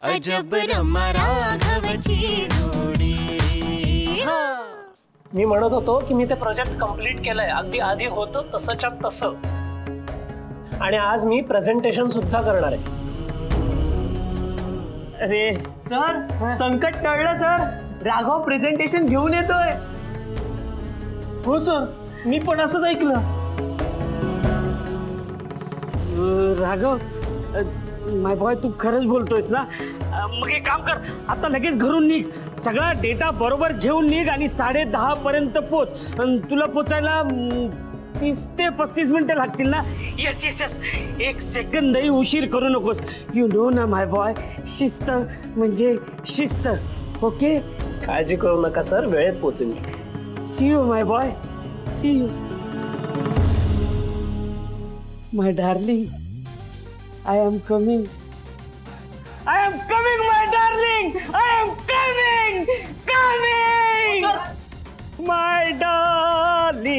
अजब रमा राघवची जोडी। मी म्हणत होतो की मी ते प्रोजेक्ट कंप्लीट केलंय, अगदी आधी होतं तसंच्या तसं, आणि आज मी प्रेझेंटेशन सुद्धा करणार आहे। अरे सर, संकट टळलं सर, राघव प्रेझेंटेशन घेऊन येतोय। हो सर, मी पण असंच ऐकलं। राघव, माय बॉय, तू खरंच बोलतोयस ना? मग एक काम कर, आता लगेच घरून निघ, सगळा डेटा बरोबर घेऊन निघ आणि 10:30 पर्यंत पोच। तुला पोचायला 30 ते 35 मिनिटं लागतील ना? येस येस येस, एक सेकंदही उशीर करू नकोस। यू नो ना माय बॉय, शिस्त म्हणजे शिस्त। ओके, काळजी करू नका सर, वेळेत पोहोचेल। See you my boy, see you my darling. I am coming. I am coming, my darling. I am coming, coming. My darling,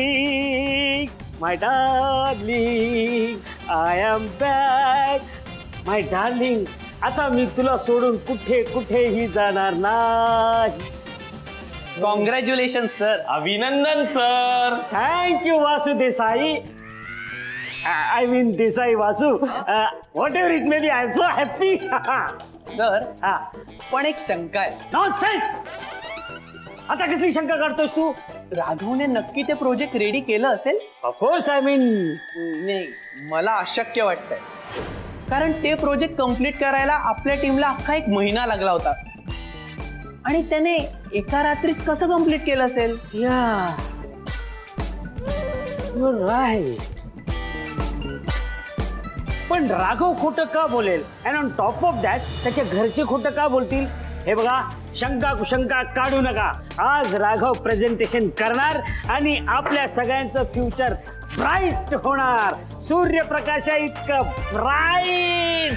my darling. I am back, my darling. आता मी तुला सोडून कुठेही जाणार नाही। कॉंग्रॅच्युलेशन सर, अभिनंदन sir. Thank you Vasu Desai. I mean Desai Vasu. Whatever it may be, I am so happy. Sir, पण एक शंका आहे। Nonsense! आता कसली शंका काढतोस तू? राघवने नक्की ते प्रोजेक्ट रेडी केलं असेल? Of course, I mean. नाही, मला अशक्य वाटतंय, कारण ते प्रोजेक्ट कंप्लीट करायला आपल्या टीमला अख्खा 1 महिना लागला होता, आणि त्याने एका रात्रीत कसं कंप्लीट केलं असेल? Yeah. You're right. पण राघव खोटं का बोलेल? And on top of that त्याच्या घरचे खोटं का बोलतील? हे बघा, शंका कुशंका काढू नका, आज राघव प्रेझेंटेशन करणार आणि आपल्या सगळ्यांचं फ्युचर ब्राईट होणार, सूर्यप्रकाशा इतकं ब्राईट।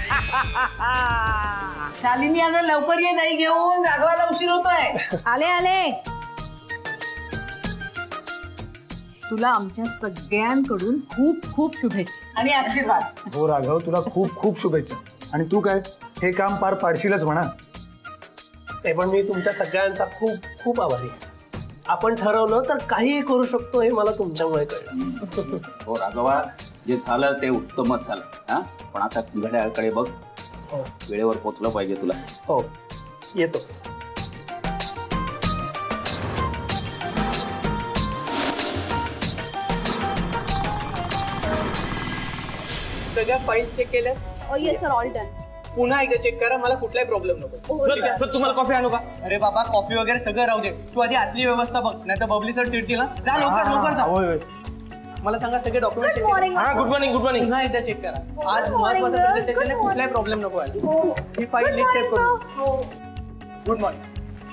शालिनी, आता लवकर ये, नाही घेऊन राघवाला उशीर होतोय। आले आले। तुला आमच्या सगळ्यांकडून खूप खूप शुभेच्छा आणि आशीर्वाद। हो राघव, तुला खूप खूप शुभेच्छा, आणि तू काय हे काम पार पाडशीलच म्हणा। ते पण मी तुमच्या सगळ्यांचा खूप खूप आभारी आहे। आपण ठरवलं तर काहीही करू शकतो हे मला तुमच्यामुळे कळलं। हो राघवा, जे झालं ते उत्तमच झालं। हा, पण आता घड्याळकडे बघ, हो वेळेवर पोचलं पाहिजे तुला। हो, येतो। सगळ्या फाईल्स चेक केल्या? Yes sir, all done. पुन्हा एकदा चेक करा, मला कुठलाही प्रॉब्लेम नको। सर, तुम्हाला कॉफी आणू का? अरे बाबा, कॉफी वगैरे सगळं राहू दे, तू आधी आतली व्यवस्था बघ, नाही तर बबली सर चिडतील ना। जा लवकर लवकर जा। मला सांगा, सगळे डॉक्युमेंट चेक केले? हा, गुड मॉर्निंग, गुड मॉर्निंग। पुन्हा एकदा चेक करा, आज महत्त्वाचं प्रेझेंटेशन आहे, कुठलाही प्रॉब्लेम नको आहे। ही फाईल नीट चेक करू। Good morning.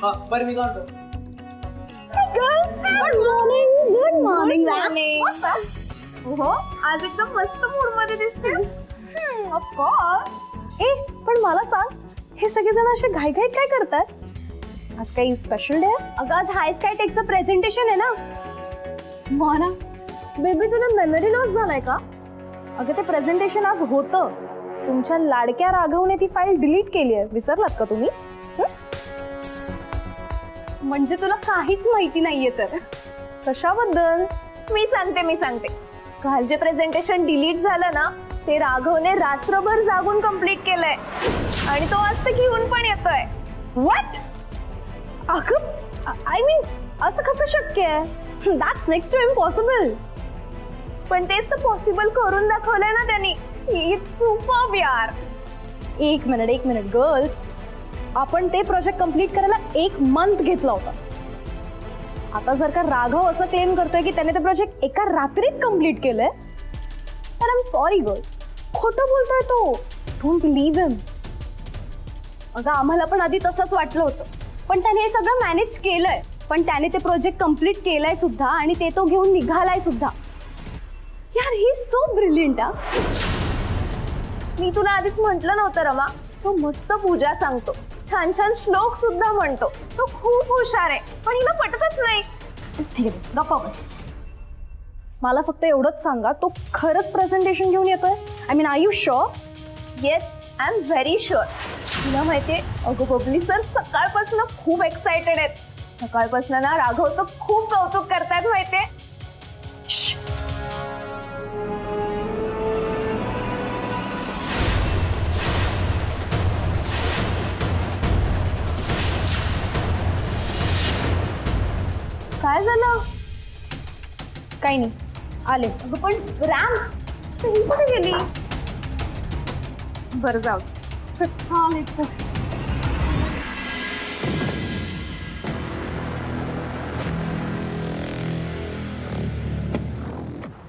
हा, बरं, मी काय म्हणतो, गुड मॉर्निंग मॅम। हो, आज एकदम मस्त मूड मध्ये दिसतेस। Of course. ए, पण मला सांग, हे सगळेजण असे घाईघाईत काय करतात? आज काही स्पेशल डे आहे? अगं, आज हाय स्काय टेकचं प्रेझेंटेशन आहे ना। मोना बेबी, तुला मेमरी लॉस झालाय का? अगं, ते प्रेझेंटेशन आज होतं, तुमच्या लाडक्या राघवने ती फाईल डिलीट केली आहे, विसरलात का तुम्ही? म्हणजे तुला काहीच माहिती नाहीये तर? कशाबद्दल? मी सांगते। काल जे प्रेझेंटेशन डिलीट झालं ना, ते राघवने रात्रभर जागून कंप्लीट केलंय, आणि तो आज ते घेऊन पण येतोय। व्हॉट? अगं, आय मीन, असं कसं शक्य आहे? That's next to impossible. पण तेच तर पॉसिबल करून दाखवलंय ना त्यांनी। इट्स सुपर्ब यार। एक मिनिट गर्ल्स, आपण ते प्रोजेक्ट कंप्लीट करायला 1 मंथ घेतला होता। आता जर का राघव असं क्लेम करतोय की त्याने ते प्रोजेक्ट एका रात्रीत कंप्लीट केलंय, तर आय एम सॉरी गर्ल्स, खोटं बोलतोय तो। डोंट बिलीव्ह हिम। अगं, आम्हाला पण आधी तसंच वाटलं होतं, पण त्याने हे सगळं मॅनेज केलंय, पण त्याने ते प्रोजेक्ट कंप्लीट केलाय सुद्धा, आणि ते तो घेऊन निघालाय सुद्धा। यार, ही सो ब्रिलियंट। मी तुला आधीच म्हटलं नव्हतं रमा, तो मस्त पूजा सांगतो, छान छान श्लोक सुद्धा म्हणतो, तो खूप हुशार आहे, पण हिला पटतच नाही। ठीक आहे, गप्पा बस। मला फक्त एवढंच सांगा, तो खरंच प्रेझेंटेशन घेऊन येतोय? I mean, are you sure? Yes, I am very sure. तुला माहितीये अगं बबली सर सकाळपासून खूप एक्साइटेड आहेत. सकाळपासून ना राघवचं खूप कौतुक करतायत माहितीये. काय झालं? काही नाही आले. अगं पण रॅम ही कुठे गेली? बरं जाऊ आले.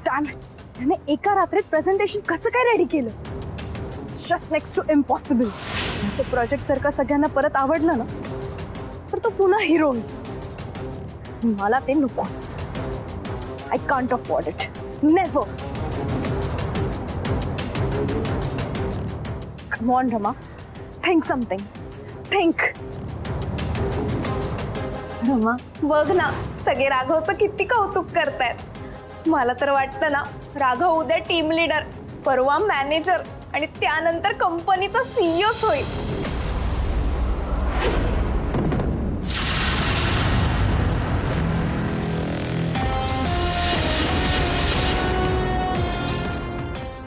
त्याने एका रात्रीत प्रेझेंटेशन कसं काय रेडी केलं? Just next to impossible. Project सारखं सगळ्यांना परत आवडलं ना तर तो पुन्हा हिरो. मला ते नको. I can't afford it. Never. Come on Rama, think something. Think. Rama बघ ना सगळे राघवचं किती कौतुक करतायत. मला तर वाटतं ना राघव उद्या टीम लीडर, परवा मॅनेजर आणि त्यानंतर कंपनीचा सीईओच होईल.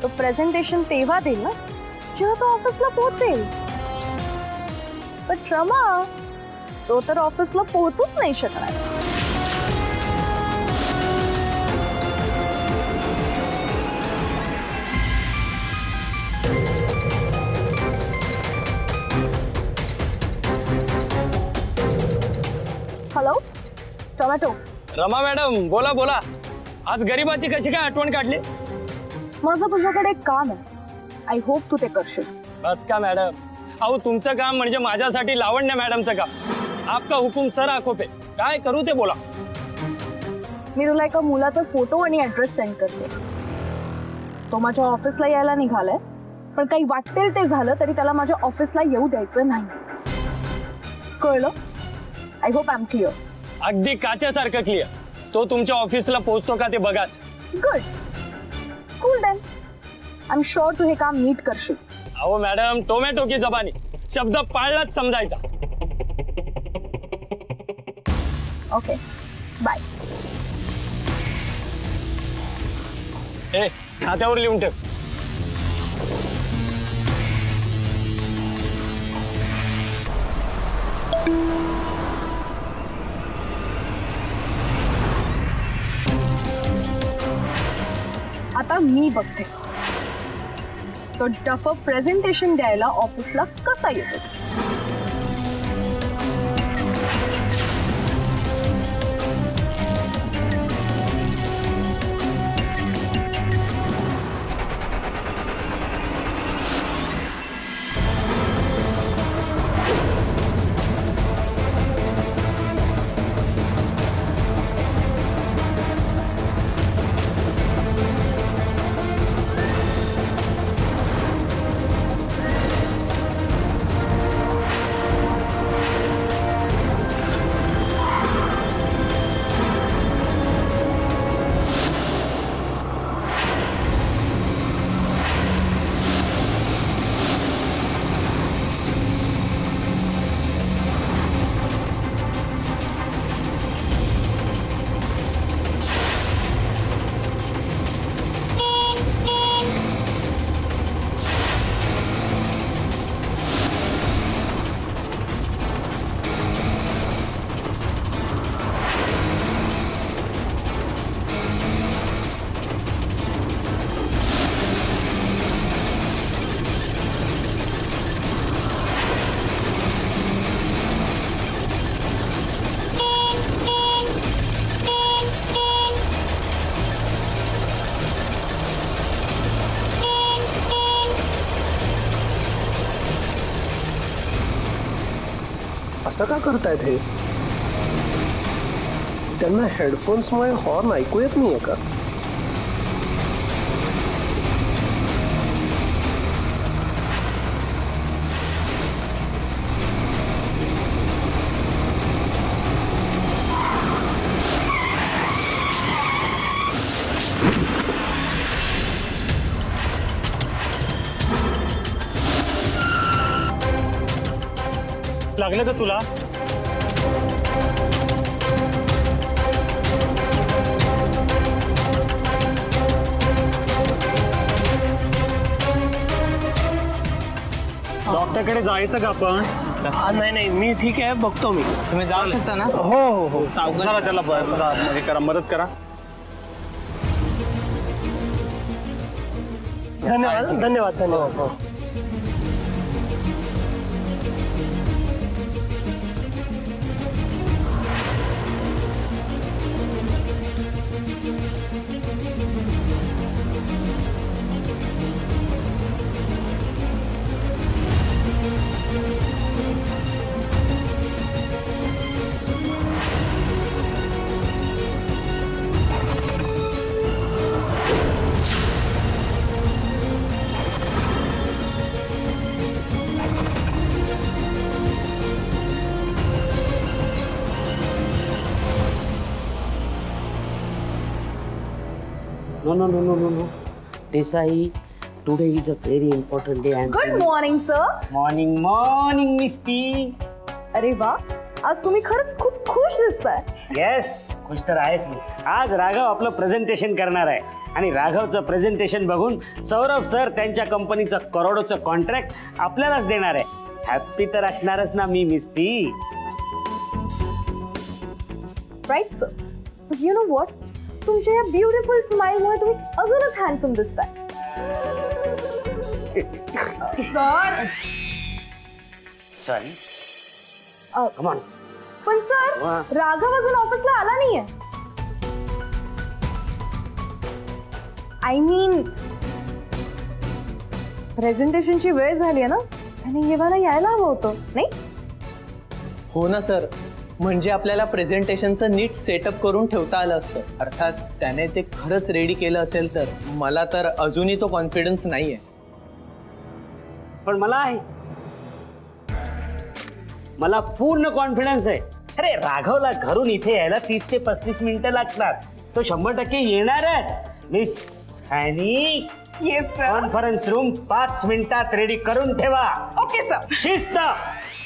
तो प्रेझेंटेशन तेव्हा देईल ना जेव्हा तो ऑफिसला पोहोचेल. पण रमा तो तर ऑफिसला पोहोचूच नाही शकणार. Hello tomato. रमा मॅडम बोला बोला. आज गरीबाची कशी काय आठवण काढली? माझं तुझ्याकडे एक काम आहे. आय होप तू ते करशील. बस का मॅडम. अहो तुमचं काम म्हणजे माझ्यासाठी लावण्य मॅडमचं काम. आपका हुकुम सर आखो पे. काय करू ते बोला. मी तुला एका मुलाचा फोटो आणि ऍड्रेस सेंड करते. तो माझ्या ऑफिसला यायला निघालाय पण काही वाटेल ते झालं तरी त्याला माझ्या ऑफिसला येऊ द्यायचं नाही. कळलं? I hope I am clear. अगदी काच्यासारखं क्लिअर. तो तुमच्या ऑफिसला पोहोचतो का ते बघाच. Good. Cool then. I am sure तू हे काम नीट करशील. अहो मॅडम टोमॅटो की जबानी. शब्द पाळलाच समजायचा. Okay bye. ए खात्यावर लिहून ठेव. आता मी बघते तो डफ प्रेझेंटेशन द्यायला ऑफिसला कसा येतो. असं का करतायत हे? त्यांना हेडफोन्समुळे हॉर्न ऐकू येत नाहीये का? लागलं का तुला? डॉक्टरकडे जायचं का आपण? नाही नाही मी ठीक आहे, बघतो मी. तुम्ही जाऊ शकता ना? हो हो हो. चला त्याला हे करा, मदत करा. धन्यवाद धन्यवाद धन्यवाद. No. Desai, today is a very important day. Good morning sir. Morning, Miss P. अरे वा, आज तुम्ही खरंच खूप खुश दिसताय. येस, खुश तर आहेच मी. आज राघव आपलं प्रेझेंटेशन करणार आहे आणि राघवचं प्रेझेंटेशन बघून सौरभ सर त्यांच्या कंपनीचं करोडोचं कॉन्ट्रॅक्ट आपल्यालाच देणार आहे. हॅप्पी तर असणारच ना मी, miss P. Right sir. You know what, तुमच्या या ब्युटिफुल स्माइलमुळे तुम्ही अजूनच हँडसम दिसताय. Sir sorry. Come on. पण सर, वा. राघव अजून ऑफिसला आला नाहीये. आय मीन, प्रेझेंटेशनची वेळ झाली आहे ना, त्याने येवाला यायला हवं होतं नाही? हो ना सर, म्हणजे आपल्याला प्रेझेंटेशनचं नीट सेटअप करून ठेवता आलं असतं. अर्थात त्याने ते खरंच रेडी केलं असेल तर. मला तर अजूनही तो कॉन्फिडन्स नाहीये. पण मला आहे, मला पूर्ण कॉन्फिडन्स आहे. अरे राघवला घरून इथे यायला 30 ते 35 मिनिटं लागतात. तो 100% येणार आहे. Miss Honey, yes sir. Conference room 5 मिनिटात रेडी करून ठेवा. Okay sir. शिस्त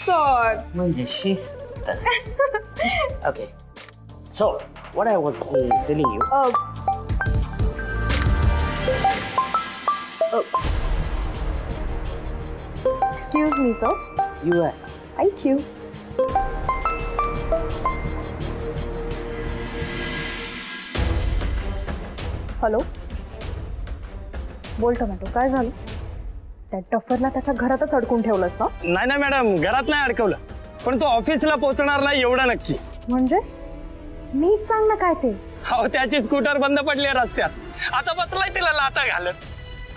सर म्हणजे शिस्त. Okay, so what I was telling you. Excuse me sir. You are thank you. Hello, बोल टोमॅटो, काय झालं? त्या टफरला त्याच्या घरातच अडकून ठेवलंस ना? नाही मॅडम, घरात नाही अडकवलं, पण तो ऑफिसला पोहोचणार नाही एवढं नक्की. म्हणजे नीट सांग ना काय ते. हो, त्याची स्कूटर बंद पडली आहे रस्त्यात. आता बसलाय तिला लाथा घालत.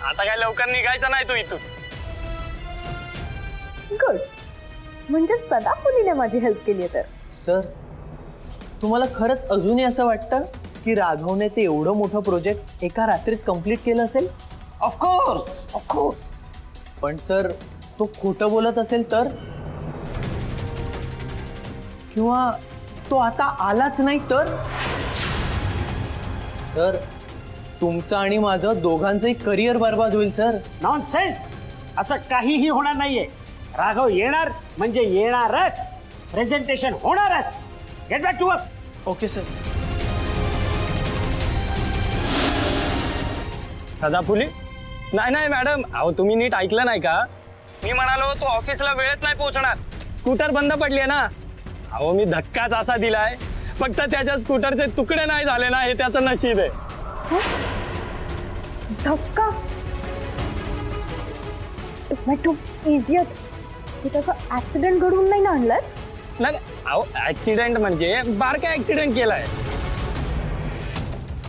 आता काय लवकर निघायचा नाही तो इथून. गुड, म्हणजे सदाफुलीने माझी हेल्प केली आहे तर. सर, तुम्हाला खरंच अजूनही असं वाटतं की राघवने ते एवढं मोठं प्रोजेक्ट एका रात्रीत कम्प्लीट केलं असेल? ऑफकोर्स. पण सर, तो खोटं बोलत असेल तर? किंवा तो आता आलाच नाही तर? सर, तुमचं आणि माझं दोघांचंही करिअर बर्बाद होईल सर. नॉनसेन्स, असं काहीही होणार नाहीये. राघव येणार म्हणजे येणारच. प्रेझेंटेशन होणारच. Get back to work. Okay sir. सदाफुली? नाही मॅडम, अहो तुम्ही नीट ऐकलं नाही का? मी म्हणालो तो ऑफिसला वेळेत नाही पोहोचणार. स्कूटर बंद पडली आहे ना. अहो मी धक्काच असा दिलाय, फक्त त्याच्या स्कूटरचे तुकडे नाही झाले ना, हे त्याचं नशीब आहे. धक्का? टोमॅटो इडियट, तू त्याचा ऍक्सिडेंट घडवून नाही ना आणलास? नाही, अहो ऍक्सिडेंट म्हणजे बारका ऍक्सिडेंट केलाय,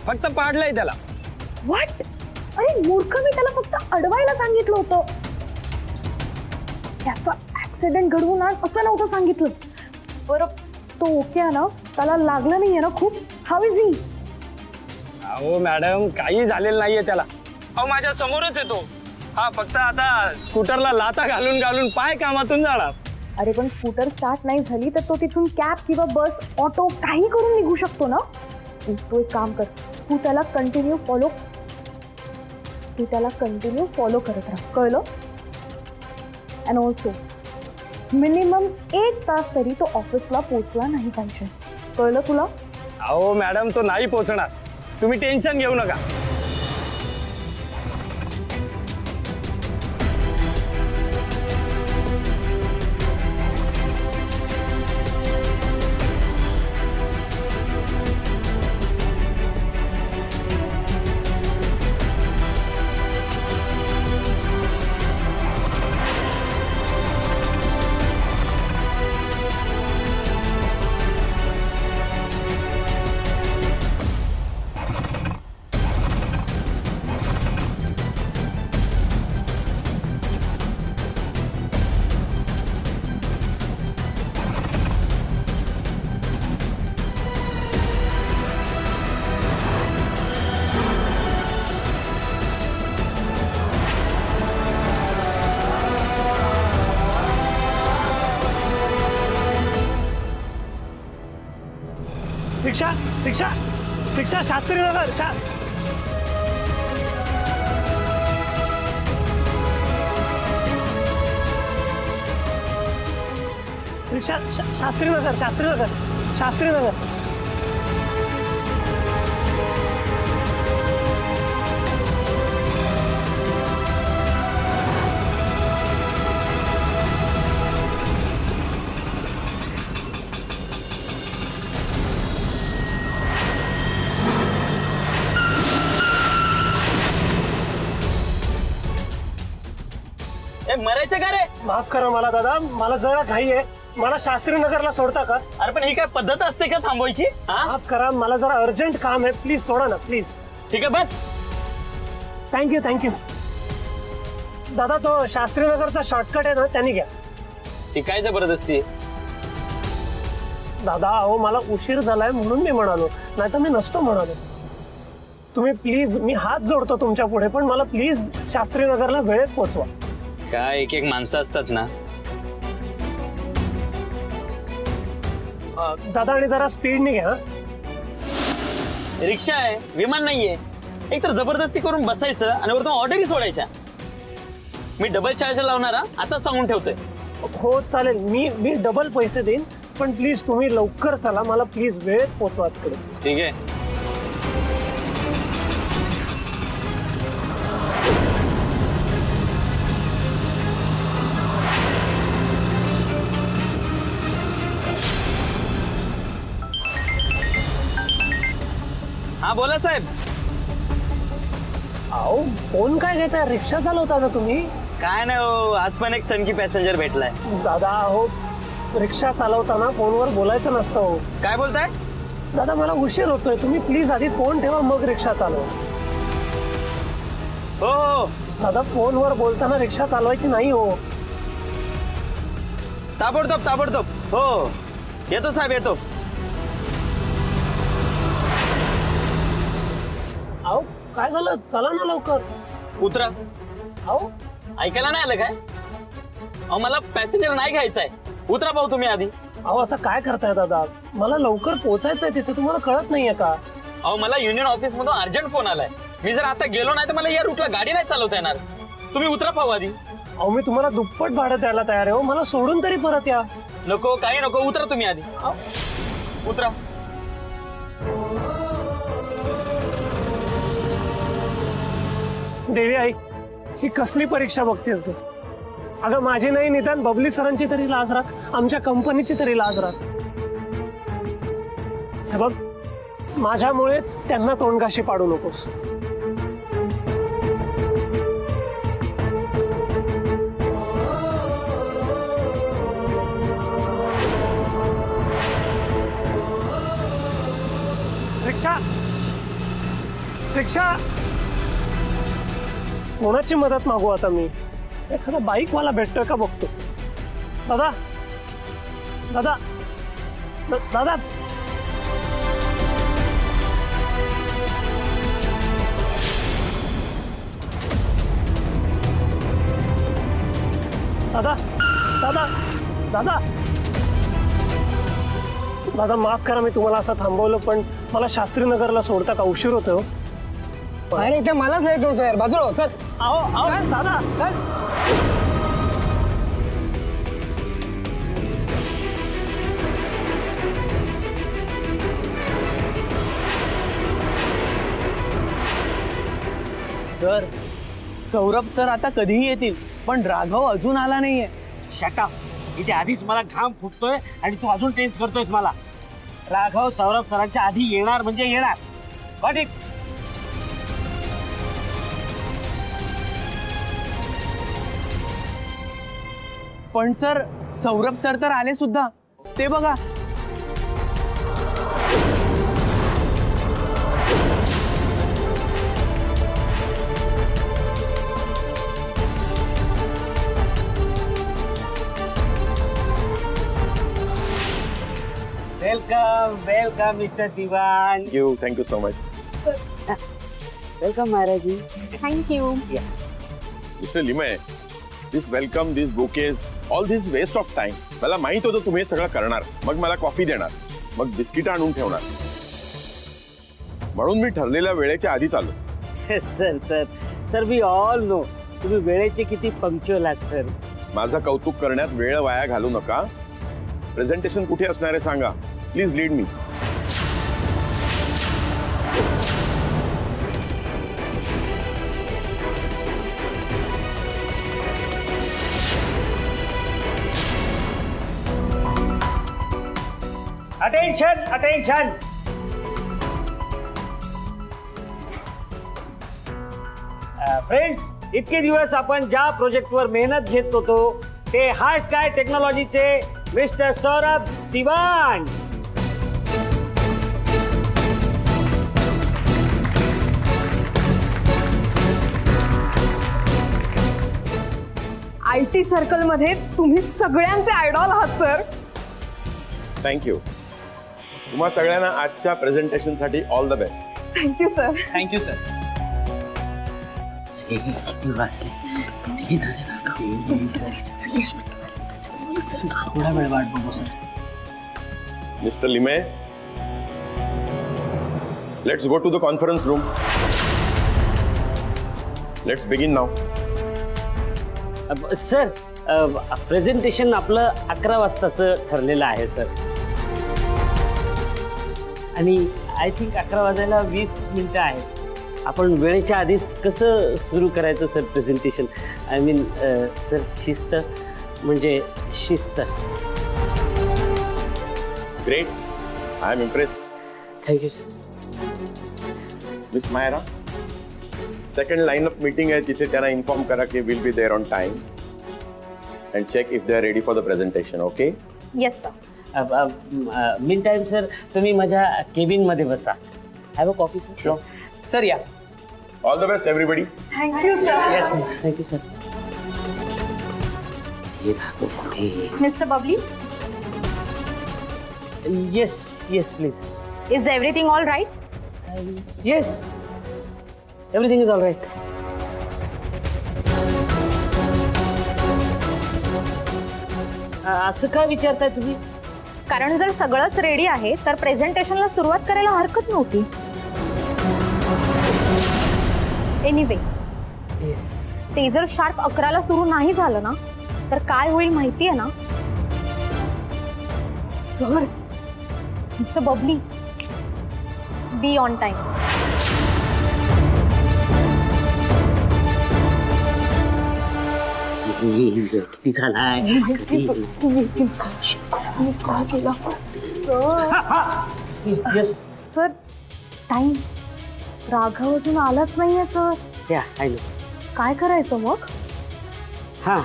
फक्त पाडलंय त्याला. व्हॉट? अरे मूर्ख, मी त्याला फक्त अडवायला सांगितलं होतं. त्याचा ऍक्सिडेंट घडवून आण असं नव्हतं सांगितलं. बरं, तो ओके आहे ना? त्याला लागलं नाहीये ना खूप? How is he? अहो मॅडम, काही झालेलं नाहीये त्याला. अहो माझ्या समोरच येतो. हा फक्त आता स्कूटरला लाथा घालून घालून पाय कामातून जाणार. अरे पण स्कूटर स्टार्ट नाही झाली तर तो तिथून कॅब किंवा बस, ऑटो काही करून निघू शकतो ना. तू एक काम कर, तू त्याला कंटिन्यू फॉलो करत राहा, कळलं? अँड ऑल्सो मिनिमम 1 तास तरी तो ऑफिसला पोहोचला नाही पाहिजे. कळलं तुला? अहो मॅडम तो नाही पोहोचणार, तुम्ही टेन्शन घेऊ नका. रिक्षा रिक्षा रिक्षा शास्त्रीनगर रिक्षा शास्त्रीनगर शास्त्रीनगर शास्त्रीनगर. मरायचं का रे? माफ करा मला दादा, मला जरा घाई आहे. मला शास्त्रीनगरला सोडता का? अरे पण ही काय पद्धत असते का थांबवायची? माफ करा, मला जरा अर्जंट काम आहे, प्लीज सोडा ना प्लीज. ठीक आहे बस. Thank you thank you. दादा तो शास्त्रीनगरचा शॉर्टकट आहे ना, त्यांनी घ्या. ती काय जबरदस्ती? दादा अहो मला उशीर झालाय म्हणून मी म्हणालो, नाही तर मी नसतो म्हणालो. तुम्ही प्लीज, मी हात जोडतो तुमच्या पुढे, पण मला प्लीज शास्त्रीनगरला वेळेत पोहोचवा. काय एक एक माणसं असतात ना. दादा आणि जरा स्पीडने घ्या. रिक्षा आहे, विमान नाहीये. एक तर जबरदस्ती करून बसायचं आणि वरतून ऑर्डरही सोडायच्या. मी डबल चार्ज लावणार आता सांगून ठेवतोय. हो चालेल, मी डबल पैसे देईन, पण प्लीज तुम्ही लवकर चला, मला प्लीज वेळेत पोहोचवा तिकडे. ठीक आहे. हा बोला साहेब. अहो फोन काय घेता, रिक्षा चालवता ना तुम्ही? काय नाही हो, आज पण एक सनकी पॅसेंजर भेटलाय. दादा अहो रिक्षा चालवताना फोनवर बोलायचं नसतं हो. काय बोलताय? दादा मला उशीर होतोय, तुम्ही प्लीज आधी फोन ठेवा मग रिक्षा चालवा. हो हो दादा फोनवर बोलताना रिक्षा चालवायची नाही हो. ताबडतोब ताबडतोब. हो येतो साहेब येतो. अहो काय झालं, चला ना लवकर. उतरा. अहो ऐकायला नाही आलं काय? अहो मला पॅसेंजर नाही घ्यायचंय. उतरा भाऊ तुम्ही आधी. अहो असं काय करताय दादा, मला लवकर पोहोचायचंय तिथे, तुम्हाला कळत नाहीये का? अहो मला युनियन ऑफिस मधून अर्जंट फोन आलाय. मी जर आता गेलो नाही तर मला या रूटला गाडी नाही चालवता येणार. तुम्ही उतरा भाऊ आधी. अहो मी तुम्हाला दुप्पट भाडं द्यायला तयार आहे हो, मला सोडून तरी परत या. नको काही नको, उतरा तुम्ही आधी. उतरा. देवी आई, ही कसली परीक्षा बघतेस ग? अगं माझी नाही, निदान बबली सरांची तरी लाज राख, आमच्या कंपनीची तरी लाज राख. हे बघ, माझ्यामुळे त्यांना तोंडघाशी पाडू नकोस. रिक्षा रिक्षा. कोणाची मदत मागू आता मी? एखादा बाईकवाला भेटतोय का बघतो. दादा दादा दादा दादा दादा दादा दादा माफ करा, मी तुम्हाला असं थांबवलं, पण मला शास्त्रीनगरला सोडता का? उशीर होतोय हो. अरे इथे मलाच लेट होतो यार, बाजूला हो, चल. आओ आओ दादा चल. सर सौरभ सर आता कधीही येतील पण राघव अजून आला नाहीये. शटअप, इथे आधीच मला घाम फुटतोय आणि तू अजून टेन्स करतोयस मला. राघव सौरभ सरांच्या आधी येणार म्हणजे येणार. Got it? पण सर सौरभ सर तर आले सुद्धा, ते बघा. Welcome welcome mister Diwan. Thank you so much. Welcome महाराजी. Thank you. Mr. Limay, this welcome, these bouquets, all this waste of time. मला माहित होतं तुम्ही हे सगळं करणार. मग मला कॉफी देणार, मग बिस्किट आणून ठेवणार. म्हणून मी ठरलेल्या वेळेच्या आधीच आलो. Sir sir sir we all know तुम्ही वेळेचे किती पंक्च्युअल आहात सर. माझं कौतुक करण्यात वेळ वाया घालू नका. प्रेझेंटेशन कुठे असणार आहे सांगा. Please lead me. Attention attention. Friends, इतके दिवस आपण ज्या प्रोजेक्टवर मेहनत घेत होतो ते हाय स्काय टेक्नॉलॉजीचे मिस्टर सौरभ दिवान. IT सर्कलमध्ये तुम्ही सगळ्यांचे आयडॉल आहात सर. थँक्यू. तुम्हा सगळ्यांना आजच्या प्रेझेंटेशनसाठी all the best. Thank you sir. Thank you sir. थोडा वेळ वाट बघू sir. Mister Limaye, let's go to the conference room. Let's begin now. Sir, presentation आपलं 11 वाजताचं ठरलेलं आहे सर. आणि आय थिंक 11 वाजायला 20 मिनिटं आहेत. आपण वेळेच्या आधीच कसं सुरू करायचं sir presentation. I mean sir शिस्त म्हणजे शिस्त. Great. I am impressed. Thank you sir. Miss Myra, second lineup meeting आहे तिथे त्यांना इन्फॉर्म करा की will be there on time and check if they are ready for the presentation. Okay. Yes sir. Meantime sir तुम्ही माझ्या केबिनमध्ये बसा. Have a coffee sir. Sure. Sir या. All the best everybody. Thank you sir. Yes. Thank you sir. Mister Babli, yes yes please. Is everything all right? Yes, everything is all right. असं काय विचारताय तुम्ही? कारण जर सगळंच रेडी आहे तर प्रेझेंटेशनला सुरुवात करायला हरकत नव्हती. Anyway, yes. ते जर शार्प 11ला सुरू नाही झालं ना तर काय होईल माहितीये ना sir? Mister Babli, be on time. किती झालाय? Yes sir, time. राघव अजून आलाच नाहीये सर. या आय नो. काय करायचं मग? हां,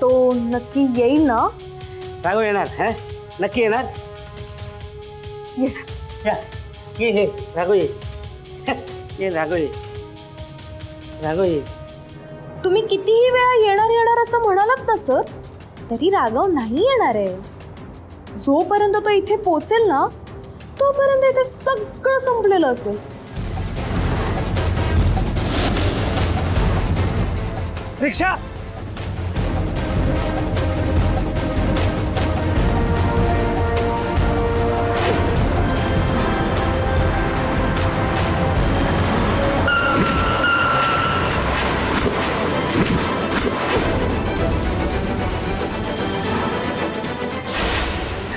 तो नक्की येईल ना? राघव येणार. हा, नक्की येणार. या, ये हे राघव ये. ये राघव ये. राघव ये. तुम्ही कितीही वेळा येणार येणार असं म्हणालात ना सर, तरी राघव नाही येणार आहे. जोपर्यंत तो इथे पोहोचेल ना तोपर्यंत इथे सगळं संपलेलं असेल. रिक्षा.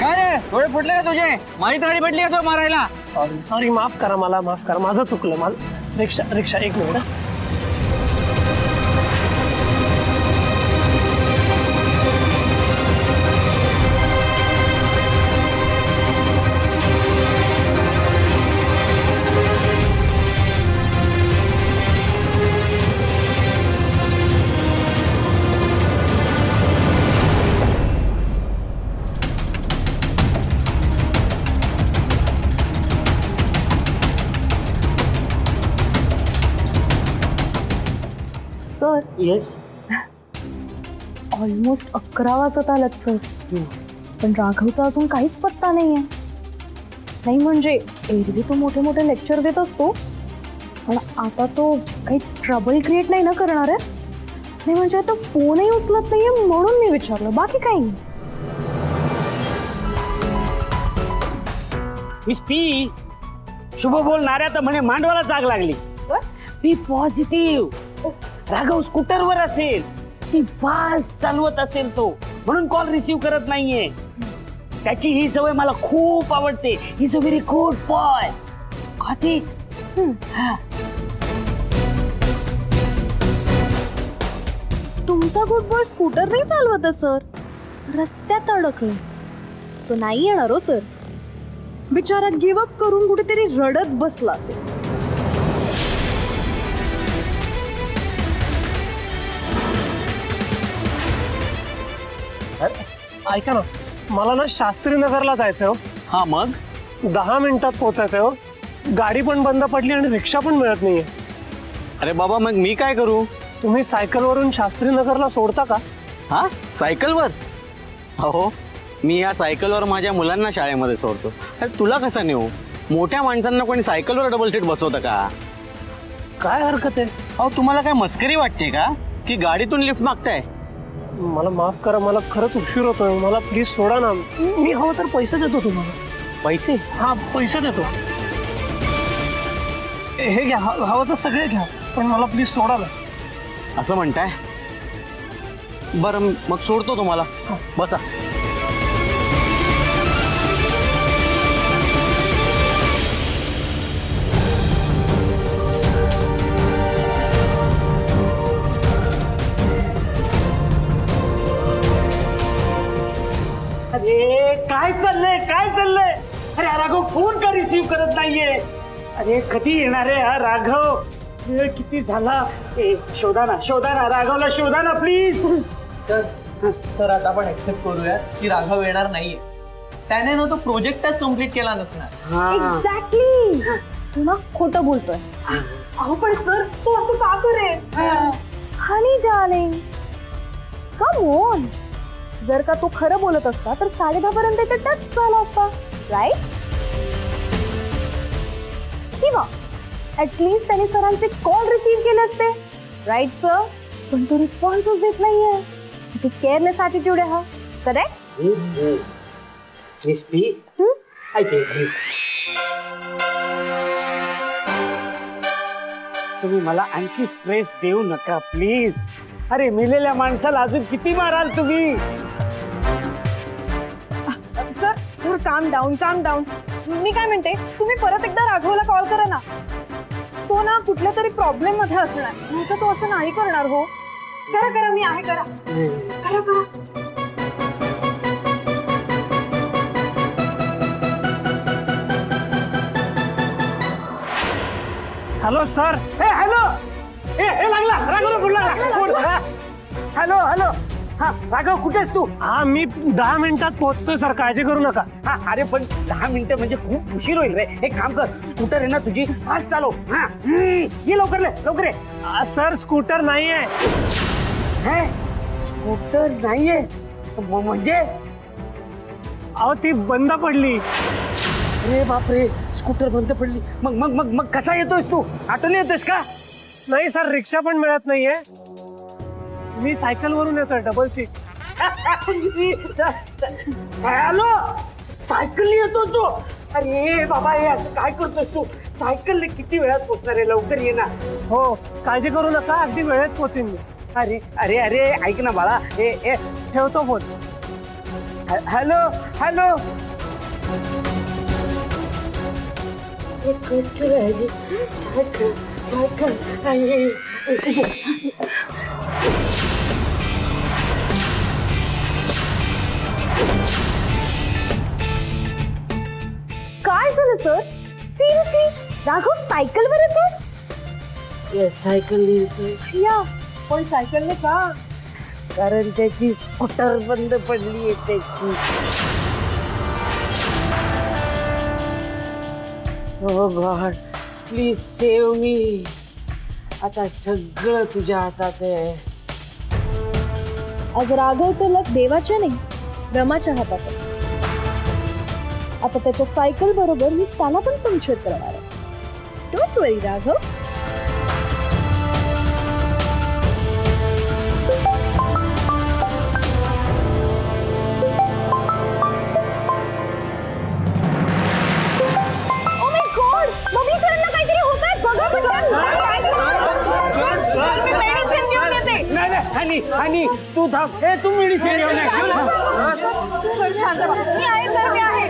काय रे, डोळे फुटले का तुझे? माझी ताडी पडली का तो मारायला? सॉरी सॉरी, माफ करा मला, माफ करा. माझं चुकलं. माझं. रिक्षा रिक्षा, एक मिनिट. येस. ऑलमोस्ट 11 वाजत आलात सर, पण राघवचा अजून काहीच पत्ता नाहीये. नाही म्हणजे एरवी तो मोठे मोठे लेक्चर देत असतो, पण आता तो काही ट्रबल क्रिएट नाही ना करणार आहे. नाही म्हणजे आता फोनही उचलत नाहीये म्हणून मी विचारलं, बाकी काही नाही. मिस पी, शुभ बोलणाऱ्या तर म्हणे मांडवाला जाग लागली. बी पॉझिटिव्ह. राघव स्कूटरवर असेल, ती फास्ट चालवत असेल तो, म्हणून कॉल रिसीव्ह करत नाहीये. त्याची ही सवय मला खूप आवडते. He is a very good boy. Got it? तुमचा गुड बॉय स्कूटर नाही चालवत सर, रस्त्यात अडकलं. तो नाही येणार हो सर. बिचारा गिव्ह अप करून कुठेतरी रडत बसला असेल. ऐका ना, मला ना शास्त्रीनगरला जायचं हो. हा मग 10 मिनिटात पोहोचायचं हो. गाडी पण बंद पडली आणि रिक्षा पण मिळत नाहीये. अरे बाबा मग मी काय करू? तुम्ही सायकलवरून शास्त्रीनगरला सोडता का? हा सायकलवर? अहो मी या सायकलवर माझ्या मुलांना शाळेमध्ये सोडतो. अरे तुला कसा नेऊ? मोठ्या माणसांना कोणी सायकलवर डबल सीट बसवतं का? काय हरकत आहे? अहो तुम्हाला काय मस्करी वाटते का की गाडीतून लिफ्ट मागताय? मला माफ करा, मला खरंच उशीर होतोय. मला प्लीज सोडा ना. मी हवं तर पैसे देतो तुम्हाला. पैसे? हा पैसे देतो. हे घ्या, हवं तर सगळे घ्या, पण मला प्लीज सोडा ना. असं म्हणताय? बरं मग सोडतो तुम्हाला. बसा. अरे काय चाललंय, काय चाललंय? अरे राघव फोन का रिसीव्ह करत नाहीये? अरे कधी येणार आहे हा राघव? वेळ किती झाला? शोधा ना राघवला, शोधा ना प्लीज. सर आता आपण एक्सेप्ट करूया की राघव येणार नाहीये. त्याने ना तो प्रोजेक्टच कम्प्लीट केला नसणार. एक्झॅक्टली. तू ना खोटं बोलतोय. अहो पण सर तो असं का करेल? हनी डार्लिंग, कम ऑन. जर का तो खरं बोलत असता तर 10:30 पर्यंत इथे टच झाला असता, राईट? किंवा ऍटलीस्ट त्याने सरांचे कॉल रिसीव्ह केले असते, राईट सर? पण तो रिस्पॉन्सच देत नाहीये. किती केअरलेस ॲटिट्यूड आहे हा, correct? Miss P, I thank you. तुम्ही मला आणखी स्ट्रेस देऊ नका प्लीज. अरे मेलेल्या माणसाला अजून किती माराल तुम्ही? सर काम डाऊन. मी काय म्हणते, तुम्ही परत एकदा राघवला कॉल करा ना. तो ना कुठल्या तरी प्रॉब्लेम मध्ये असणार, नाही तर तो असं नाही करणार. हो करा, मी आहे. करा. Hello sir. हॅलो. लागला राघवला फोन लागला. हॅलो. हा राघव कुठेस तू? हा मी 10 मिनिटात पोहोचतोय सर, काळजी करू नका. हा अरे पण 10 मिनिटं म्हणजे खूप उशीर होईल रे. एक काम कर, स्कूटर आहे ना तुझी, फास्ट चालव. हा ये लवकर ये. सर स्कूटर नाहीये. हे स्कूटर नाहीये म्हणजे? अहो ती बंद पडली. अरे बापरे, स्कूटर बंद पडली. मग कसा येतोयस तू? ऑटोने येतोयस का? नाही सर, रिक्षा पण मिळत नाहीये. मी सायकलवरून येतोय, डबल सीट. हॅलो, सायकल येतो तू? अरे बाबा हे असं काय करतोस तू? सायकलने किती वेळात पोहोचणार आहे? लवकर ये ना. हो काळजी करू नका, अगदी वेळेत पोहोचेन मी. अरे ऐक ना बाळा. ठेवतो फोन. हॅलो. सायकल. काय झालं सर? सिरियसली राघव सायकलवर येतो? सायकल येतोय. या पण सायकलने का? कारण त्याची स्कूटर बंद पडली आहे त्याची. ओ गॉड, प्लीज सेव्ह मी. आता सगळं तुझ्या हातात आहे. आज राघवचं लक देवाच्या नाही रमाच्या हातात आहे. आता त्याच्या सायकल बरोबर मी त्याला पण पंक्चर करणार आहे. Don't worry Raghav. Oh my God! Mummy सरांना काहीतरी होतंय. बघा पटकन. सर, मी medicine घेऊन येते. नाही आणि तू थांब. हे तू मेडिसिन घेऊन ये. सर शांत व्हा. मी आहे सर, मी आहे.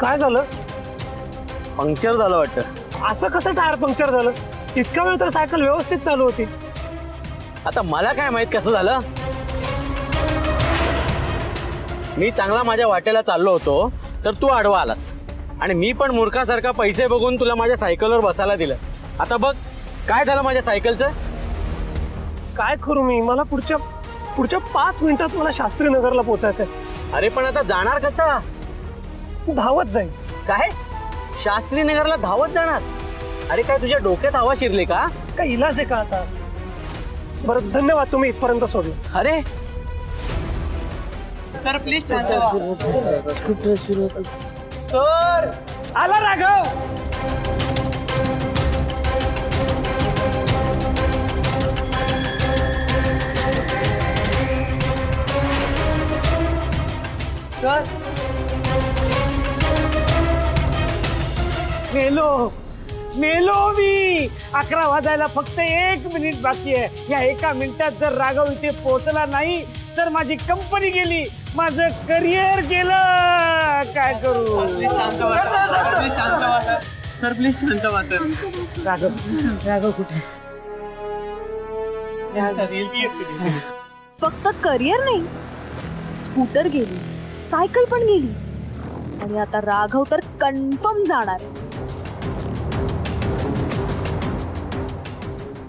काय झालं? पंक्चर झालं वाटतं. असं कसं टायर पंक्चर झालं? इतका वेळ तर सायकल व्यवस्थित चालू होती. आता मला काय माहित कसं झालं. मी चांगला माझ्या वाटेला चाललो होतो तर तू आडवा आलास आणि मी पण मूर्खासारखा पैसे बघून तुला माझ्या सायकलवर बसायला दिलं. आता बघ काय झालं माझ्या सायकलचं. काय करू मी? मला पुढच्या 5 मिनिटात मला शास्त्रीनगरला पोहोचायचंय. अरे पण आता जाणार कसा? धावत जाईल. काय शास्त्रीनगरला धावत जाणार? अरे काय तुझ्या डोक्यात हवा शिरली का? काय इलाज आहे का आता? बरं धन्यवाद, तुम्ही इथपर्यंत सोडलं. अरे सर प्लीज स्कूटर सुरू होतं. सर आला राघव. सर मेलो मी. 11 वाजायला फक्त 1 मिनिट बाकी आहे. या 1 मिनिटात जर राघव इथे पोहोचला नाही तर माझी कंपनी गेली, माझं करिअर गेलं. काय करू? शांत व्हा सर. सर प्लीज शांत व्हा सर. राघव कुठे? फक्त करिअर नाही, स्कूटर गेली, सायकल पण गेली आणि आता राघव तर कन्फर्म जाणार आहे.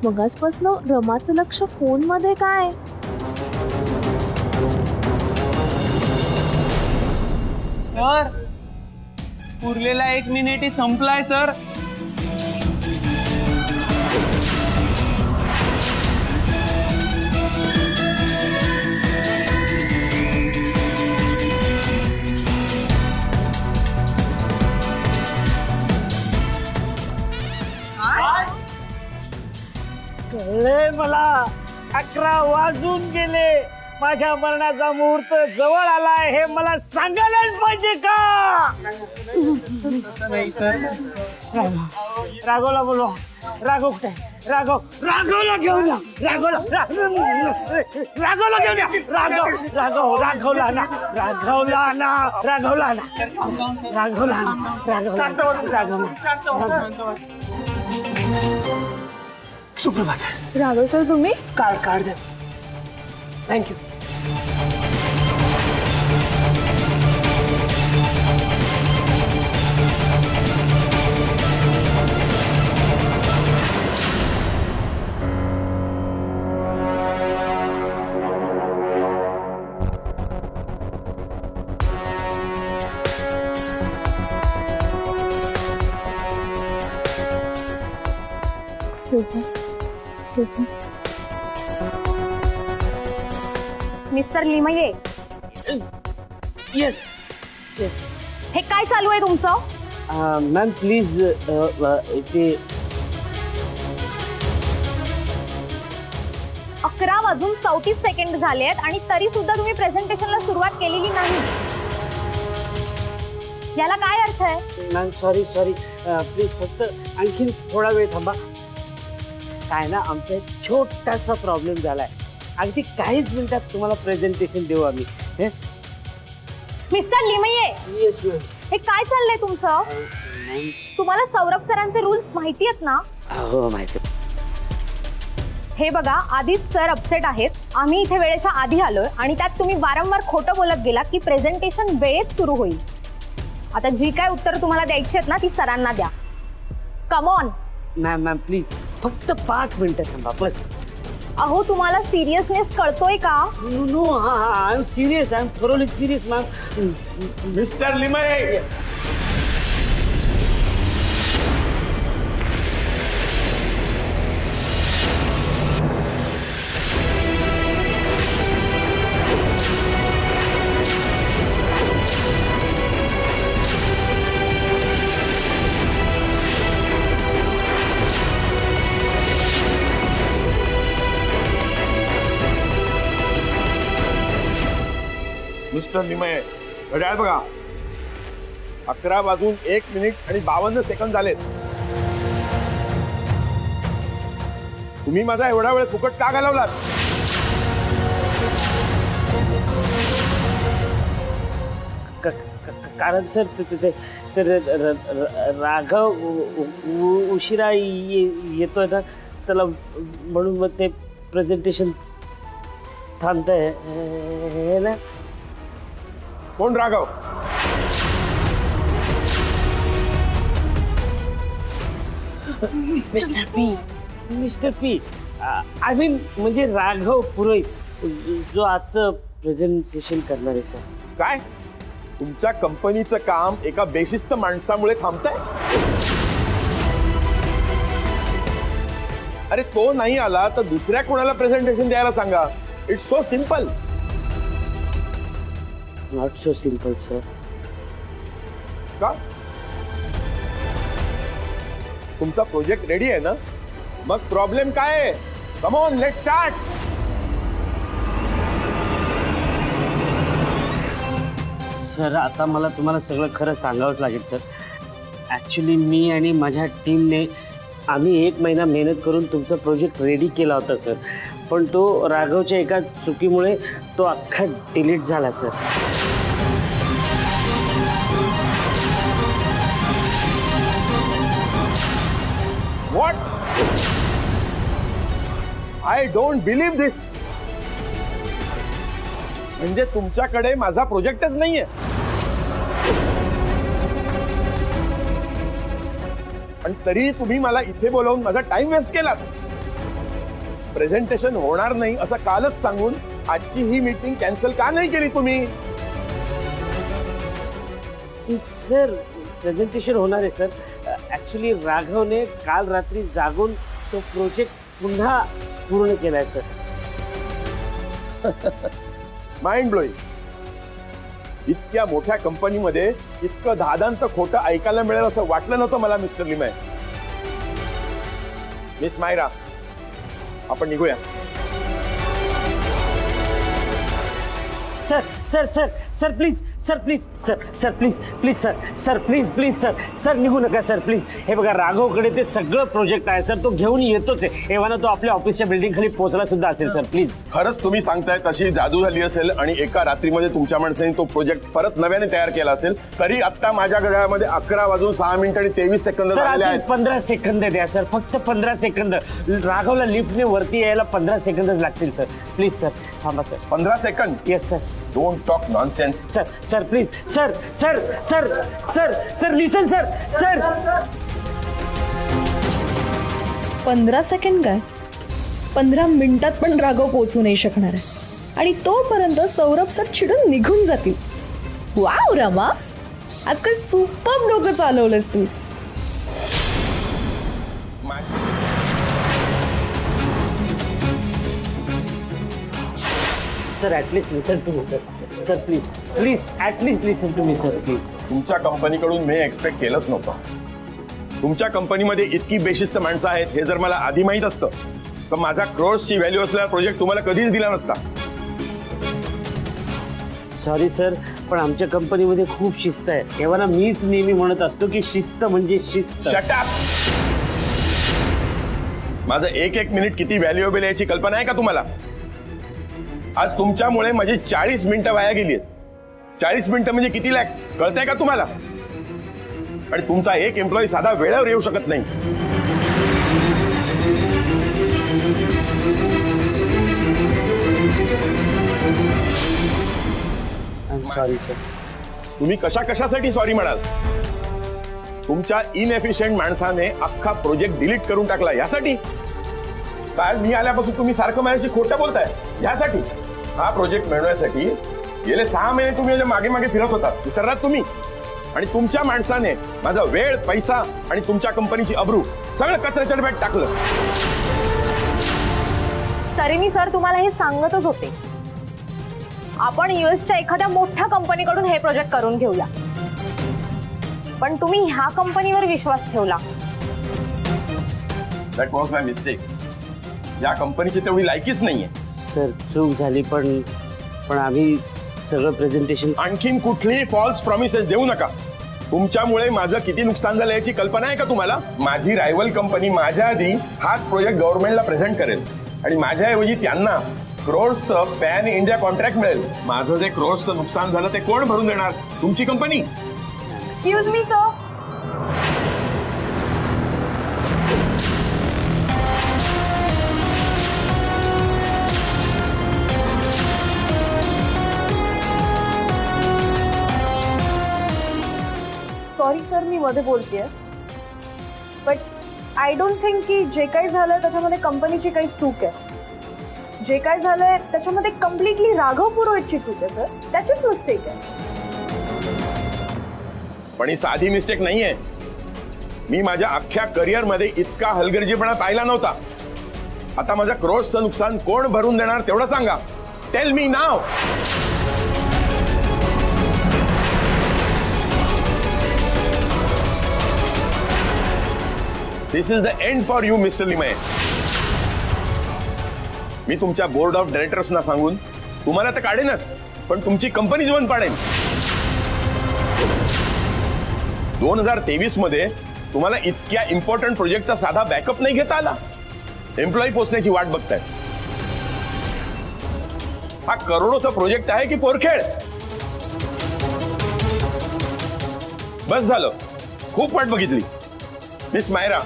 मगाचपासून रमाचं लक्ष फोन मध्ये काय? सर उरलेला 1 मिनिट संपलाय सर. कळले मला. 11 वाजून गेले. माझ्या मरणाचा मुहूर्त जवळ आलाय हे मला सांगायलाच पाहिजे का? नाही सर. राघवला बोलवा. राघव कुठे? राघवला घेऊन या. राघवला घेऊन या. राघवला सुप्रभात. राघव सर तुम्ही? कार्ड द्या. थँक्यू. मिस्टर लिमये, येस हे काय चालू आहे तुमचं? मॅम प्लीज इथे 11:34 झाले आहेत आणि तरी सुद्धा तुम्ही प्रेझेंटेशनला सुरुवात केलेली नाही. याला काय अर्थ आहे? मॅम सॉरी प्लीज फक्त आणखीन थोडा वेळ थांबा. काय ना आमचा एक छोटासा प्रॉब्लेम झालाय. अगदी काहीच मिनिटात तुम्हाला प्रेझेंटेशन देऊ आम्ही. Mister Limaye, yes ma'am. हे काय चाललंय तुमचं? तुम्हाला सौरभ सरांचे रूल्स माहिती आहेत ना? हो माहिती. हे बघा, आधीच सर अपसेट आहेत. आम्ही इथे वेळेच्या आधी आलोय आणि त्यात तुम्ही वारंवार खोटं बोलत गेला की प्रेझेंटेशन वेळेत सुरू होईल. आता जी काय उत्तर तुम्हाला द्यायची आहेत ना ती सरांना द्या. Come on. मॅम प्लीज फक्त 5 मिनिटं थांबा बस. अहो तुम्हाला सिरियसनेस कळतोय का? No I am serious. I am thoroughly serious ma'am. Mister Limaye, mister Limaye, घड्याळ बघा. 11:01:52 झालेत. तुम्ही माझा एवढा वेळ फुकट का घालवलात? कारण सर राघव उशिरा येतोय ना, त्याला म्हणून मग ते प्रेझेंटेशन थांबतंय हे ना. कोण Raghav? Mister P I mean म्हणजे राघव पुरोहित, जो आजचं प्रेझेंटेशन करणार आहे सर. काय तुमच्या कंपनीचं काम एका बेशिस्त माणसामुळे थांबतंय? अरे तो नाही आला तर दुसऱ्या कोणाला प्रेझेंटेशन द्यायला सांगा. It's so simple. Not so simple sir. का? तुमचा प्रोजेक्ट रेडी आहे ना? मग प्रॉब्लेम काय आहे? Come on, let's start. Sir आता मला तुम्हाला सगळं खरं सांगावंच लागेल सर. ॲक्च्युली मी आणि माझ्या टीमने आम्ही 1 महिना मेहनत करून तुमचा प्रोजेक्ट रेडी केला होता सर, पण तो राघवच्या एका चुकीमुळे तो अख्खा डिलीट झाला sir. What? I don't believe this. म्हणजे तुमच्याकडे माझा प्रोजेक्टच नाहीये. आणि तरी तुम्ही मला इथे बोलावून माझा टाइम वेस्ट केलात. प्रेझेंटेशन होणार नाही असं कालच सांगून आजची ही मीटिंग कॅन्सल का नाही केली तुम्ही? सर प्रेझेंटेशन होणार आहे सर. ॲक्च्युली राघवने काल रात्री जागून तो प्रोजेक्ट पुन्हा पूर्ण केलाय सर. Mind blowing. इतक्या मोठ्या कंपनीमध्ये इतकं धादांत खोटं ऐकायला मिळेल असं वाटलं नव्हतं मला मिस्टर लिमये. मिस मायरा, आपण निघूया. Sir sir sir sir please sir please sir sir please please sir sir please please sir sir निघू नका सर प्लीज. हे बघा राघवकडे ते सगळं प्रोजेक्ट आहे सर, तो घेऊन येतोच आहे. एव्हाना तो आपल्या ऑफिसच्या बिल्डिंग खाली पोहोचला सुद्धा असेल सर. प्लीज. खरंच तुम्ही सांगताय तशी जादू झाली असेल आणि एका रात्रीमध्ये तुमच्या माणसाने तो प्रोजेक्ट परत नव्याने तयार केला असेल, तरी आता माझ्या घड्याळामध्ये 11:06:23 झालेले आहेत. 15 सेकंद द्या सर, फक्त 15 सेकंद. राघवला लिफ्टने वरती यायला 15 सेकंदच लागतील सर. प्लीज सर थांबा sir. 15 second? Yes sir. Don't talk nonsense. Sir sir please sir sir sir sir sir listen sir sir. 15 second काय, 15 मिनिटात पण राघव पोहोचू नाही शकणार आहे. आणि तोपर्यंत सौरभ सर चिडून निघून जातील. वाव रमा, आज काय सुपर डोकं चालवलंस तू. Sir at least listen to me sir. Sir please please at least listen to me sir please. तुमच्या कंपनीकडून मी एक्सपेक्ट केलंच नव्हतं. तुमच्या कंपनीमध्ये इतकी बेशिस्त माणसं आहेत हे जर मला आधी माहीत असतं तर माझा क्रोर्सची व्हॅल्यू असलेला प्रोजेक्ट तुम्हाला कधीच दिला नसता. सॉरी सर, पण आमच्या कंपनीमध्ये खूप शिस्त आहे. तेव्हा मीच नेहमी म्हणत असतो की शिस्त म्हणजे शिस्त. Shut up. माझं एक मिनिट किती व्हॅल्युएबल याची कल्पना आहे का तुम्हाला? आज तुमच्यामुळे माझी 40 मिनिटं वाया गेली आहेत. 40 मिनिटं म्हणजे किती लॅक्स कळतंय का तुम्हाला? आणि तुमचा एक एम्प्लॉई साधा वेळेवर येऊ शकत नाही. Sorry sir. तुम्ही कशासाठी सॉरी म्हणाल? तुमच्या इनएफिशियंट माणसाने अख्खा प्रोजेक्ट डिलीट करून टाकला यासाठी? काल मी आल्यापासून तुम्ही सारखं माझ्याशी खोटं बोलताय यासाठी? हा प्रोजेक्ट मिळवण्यासाठी गेले 6 महिने तुम्ही मागे मागे फिरत होता, विसरलात तुम्ही? आणि तुमच्या माणसाने माझा वेळ, पैसा आणि तुमच्या कंपनीची अब्रू सगळं कचऱ्याच्या डब्यात टाकलं. तरी मी सर तुम्हाला हे सांगतच होते, आपण युएसच्या एखाद्या मोठ्या कंपनीकडून हे प्रोजेक्ट करून घेऊया, पण तुम्ही ह्या कंपनीवर विश्वास ठेवला. That was my mistake. या कंपनीची तेवढी लायकीच नाहीये. सर चूक झाली, पण आम्ही सगळं प्रेझेंटेशन. आणखीन कुठलीही फॉल्स प्रॉमिसेस देऊ नका. तुमच्यामुळे माझं किती नुकसान झालं याची कल्पना आहे का तुम्हाला? माझी रायव्हल कंपनी माझ्या आधी हाच प्रोजेक्ट गव्हर्नमेंटला प्रेझेंट करेल आणि माझ्याऐवजी त्यांना क्रोड्सचं पॅन इंडिया कॉन्ट्रॅक्ट मिळेल. माझं जे क्रोड्सचं नुकसान झालं ते कोण भरून देणार? तुमची company. Excuse me sir. Sorry sir, मी मध्ये बोलतेय, बट आय डोंट थिंक की जे काही झालंय त्याच्यामध्ये कंपनीची काही चूक आहे. जे काय झालंय त्याच्यामध्ये कम्प्लिटली राघव पुरोहितची चूक आहे सर, त्याचीच मिस्टेक आहे. पण ही साधी मिस्टेक नाहीये. मी माझ्या अख्ख्या करिअर मध्ये इतका हलगर्जीपणा पाहिला नव्हता. आता माझ्या क्रोड्सचं नुकसान कोण भरून देणार तेवढं सांगा. टेल मी नाव. This is the end for you mister Limaye. मी तुमच्या बोर्ड ऑफ डायरेक्टर्सना सांगून तुम्हाला तर काढेनच, पण तुमची कंपनीच बंद पाडेन. 2023 मध्ये तुम्हाला इतक्या इम्पॉर्टंट प्रोजेक्टचा साधा बॅकअप नाही घेता आला. एम्प्लॉई पोचण्याची वाट बघताय. हा करोडोचा प्रोजेक्ट आहे की पोरखेळ? बस झालं, खूप वाट बघितली. Miss Myra,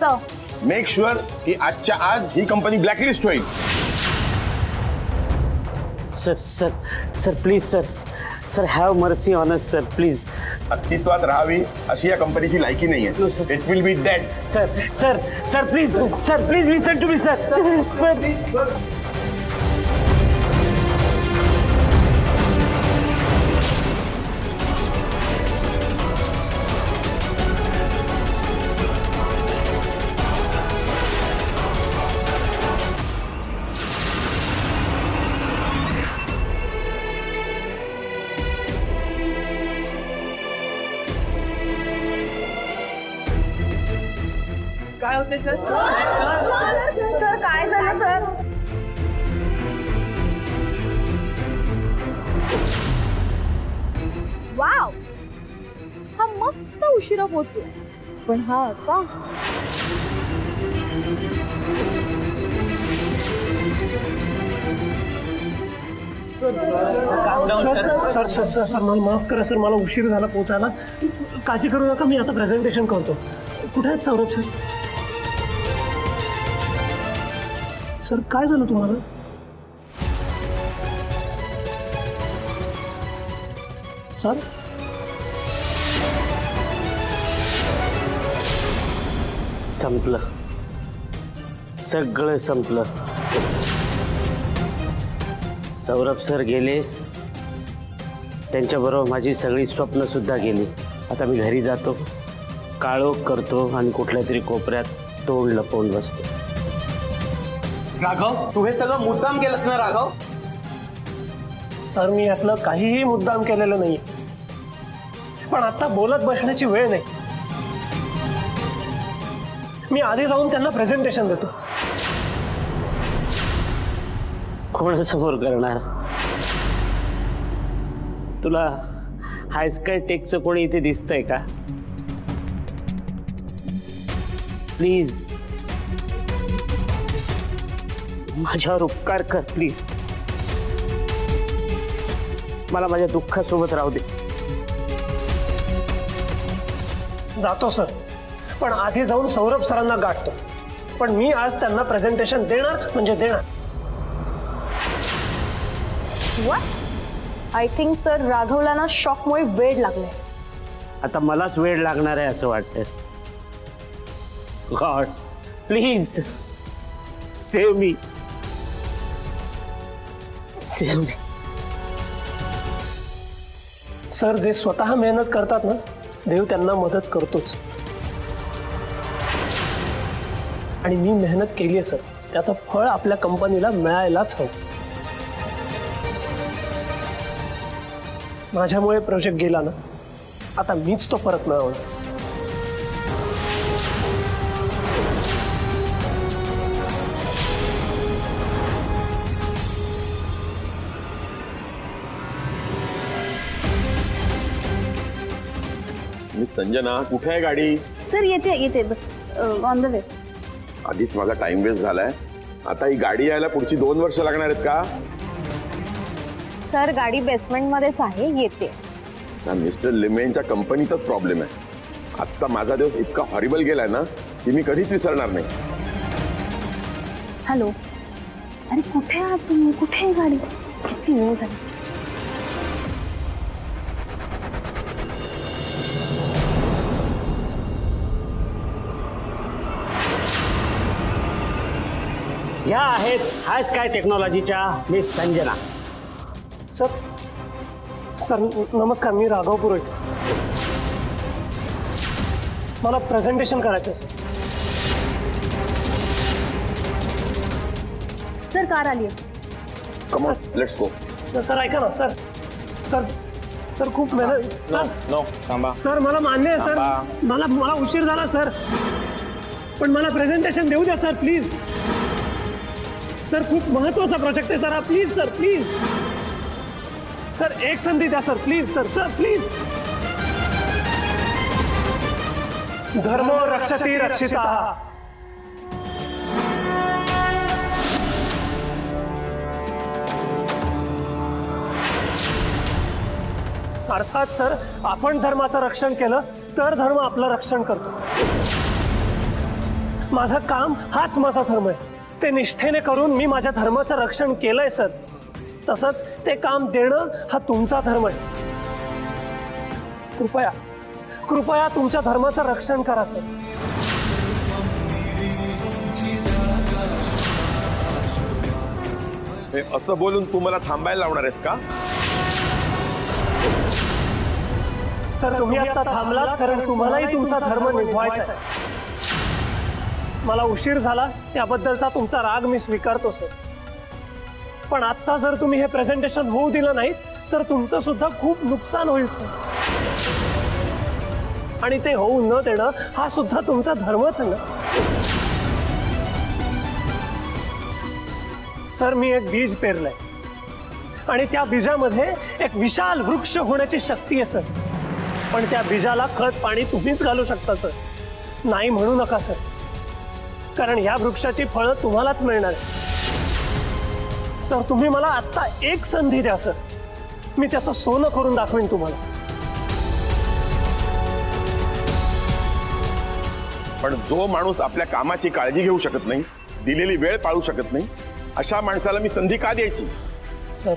sir make sure की आजच्या आज ही कंपनी ब्लॅकलिस्ट होईल. Sir sir sir please sir, sir have mercy on us sir please. अस्तित्वात राहावी अशी या कंपनीची लायकी नाहीये. No, sir. It will be dead. Sir sir sir please sir please listen to me sir. Sir काय होते सर? सर काय झालं सर? वाव, हा मस्त उशिरा पोहोचला, पण हा असा. सर सर सर सर मला माफ करा सर, मला उशीर झाला पोहोचायला. काळजी करू नका, मी आता प्रेझेंटेशन करतो. कुठे आहेत सौरभ सर? सर काय झालं तुम्हाला? सर संपलं, सगळं संपलं. सौरभ सर गेले, त्यांच्याबरोबर माझी सगळी स्वप्न सुद्धा गेली. आता मी घरी जातो, काळोख करतो आणि कुठल्या तरी कोपऱ्यात तोंड लपवून बसतो. राघव, तू हे सगळं मुद्दाम केलंस ना राघव? सर मी यातलं काहीही मुद्दाम केलेलं नाही, पण आता बोलत बसण्याची वेळ नाही. मी आधी जाऊन त्यांना प्रेझेंटेशन देतो. कोणासमोर करणार? तुला हायस्काय टेकचं कोणी इथे दिसतंय का? प्लीज माझ्यावर उपकार कर, प्लीज. मला माझ्या दुःखासोबत राहू दे. जातो सर, पण आधी जाऊन सौरभ सरांना गाठतो. पण मी आज त्यांना प्रेझेंटेशन देणार म्हणजे देणार. व्हॉट? आय थिंक सर राघवला ना शॉकमुळे वेळ लागलाय. आता मलाच वेळ लागणार आहे असं वाटतंय. God please save me, save me. Sir जे स्वतः मेहनत करतात ना, देव त्यांना मदत करतोच. आणि मी मेहनत केली आहे सर, त्याचं फळ आपल्या कंपनीला मिळायलाच हवं. माझ्यामुळे प्रोजेक्ट गेला ना, आता मीच तो परत मिळवणार. मिस संजना, कुठे आहे गाडी? सर येते बस ऑन द वे. आधीच माझा टाइम वेस्ट झालाय, आता ही गाडी यायला पुढची 2 वर्ष लागणार आहेत का? सर गाडी बेसमेंट मध्येच आहे, येते. त्या मिस्टर लिमेनच्या कंपनीतच प्रॉब्लेम आहे. आजचा माझा दिवस इतका हॉरिबल गेलाय ना की मी कधीच विसरणार नाही. हॅलो, अरे कुठे आहात तुम्ही? कुठे आहे गाडी? किती वेळ झाली? ह्या आहेत हाय स्काय टेक्नॉलॉजीच्या मिस संजना. सर नमस्कार, मी राघव पुरोहित. मला प्रेझेंटेशन करायचं सर. सर कार आली आहे. Come on, let's go. Sir ऐका ना सर. सर सर खूप मेहनत. सर नो थांबा. सर मला मान्य आहे सर, मला उशीर झाला सर, पण मला प्रेझेंटेशन देऊ द्या सर प्लीज. सर खूप महत्वाचा प्रोजेक्ट आहे sir, please sir please. Sir एक संधी द्या सर प्लीज. Sir please. धर्मो रक्षति रक्षिता. अर्थात सर, आपण धर्माचं रक्षण केलं तर धर्म आपलं रक्षण करतो. माझं काम हाच माझा धर्म आहे. ते निष्ठेने करून मी माझ्या धर्माचं रक्षण केलंय सर. तसंच ते काम देणं हा तुमचा धर्म आहे. कृपया तुमच्या धर्माचं रक्षण करा सर. हे असं बोलून तू मला थांबायला लावणार आहेस का? सर तुम्ही आता थांबलात कारण तुम्हालाही तुमचा धर्म निभवायचा आहे. मला उशीर झाला त्याबद्दलचा तुमचा राग मी स्वीकारतो सर, पण आता जर तुम्ही हे प्रेझेंटेशन होऊ दिलं नाही तर तुमचं सुद्धा खूप नुकसान होईल सर. आणि ते होऊ न देणं हा सुद्धा तुमचा धर्मच ना सर. मी एक बीज पेरलंय आणि त्या बीजामध्ये एक विशाल वृक्ष होण्याची शक्ती आहे सर. पण त्या बीजाला खत पाणी तुम्हीच घालू शकता सर. नाही म्हणू नका सर, कारण या वृक्षाची फळं तुम्हालाच मिळणार आहे. सर तुम्ही मला आत्ता एक संधी द्या सर, मी त्याचं सोनं करून दाखवेन तुम्हाला. पण जो माणूस आपल्या कामाची काळजी घेऊ शकत नाही, दिलेली वेळ पाळू शकत नाही, अशा माणसाला मी संधी का द्यायची? सर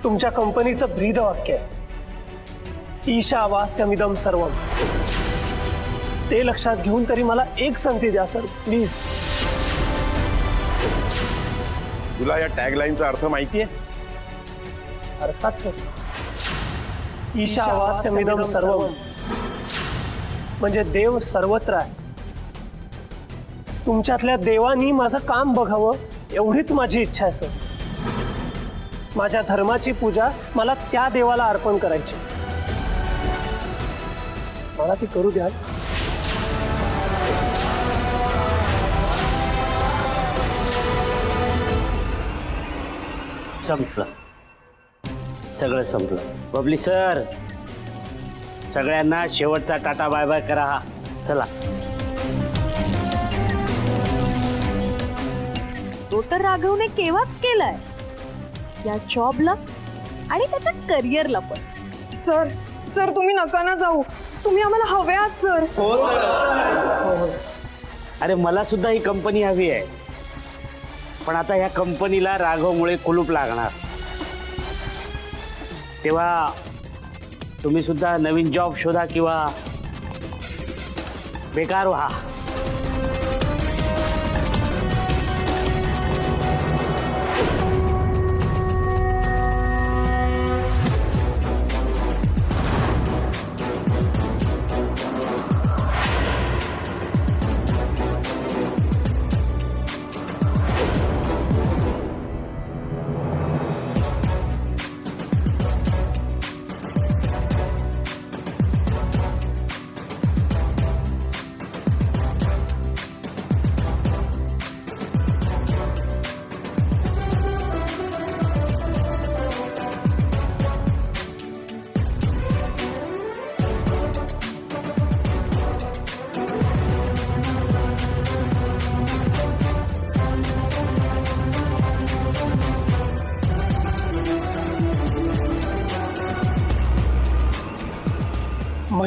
तुमच्या कंपनीचं ब्रीद वाक्य आहे, ईशावास्यमिदं सर्वम. ते लक्षात घेऊन तरी मला एक संधी द्या सर प्लीज. तुला या टॅगलाईनचा अर्थ माहितीये? अर्थात सर, ईशावास्यमिदं सर्वम म्हणजे देव सर्वत्र आहे. तुमच्यातल्या देवानी माझं काम बघावं एवढीच माझी इच्छा आहे सर. माझ्या धर्माची पूजा मला त्या देवाला अर्पण करायची. मला ती करू द्याल? संपलं, सगळं संपलं. बबली सर, सगळ्यांना शेवटचा टाटा बाय बाय करा. चला. तो तर राघवने केव्हाच केलाय, या जॉबला आणि त्याच्या करिअरला पण. सर सर तुम्ही नका ना जाऊ, तुम्ही आम्हाला हवे आहात सर. अरे मला सुद्धा ही कंपनी हवी आहे, पण आता या कंपनीला राघवमुळे कुलूप लागणार. तेव्हा तुम्ही सुद्धा नवीन जॉब शोधा किंवा बेकार व्हा.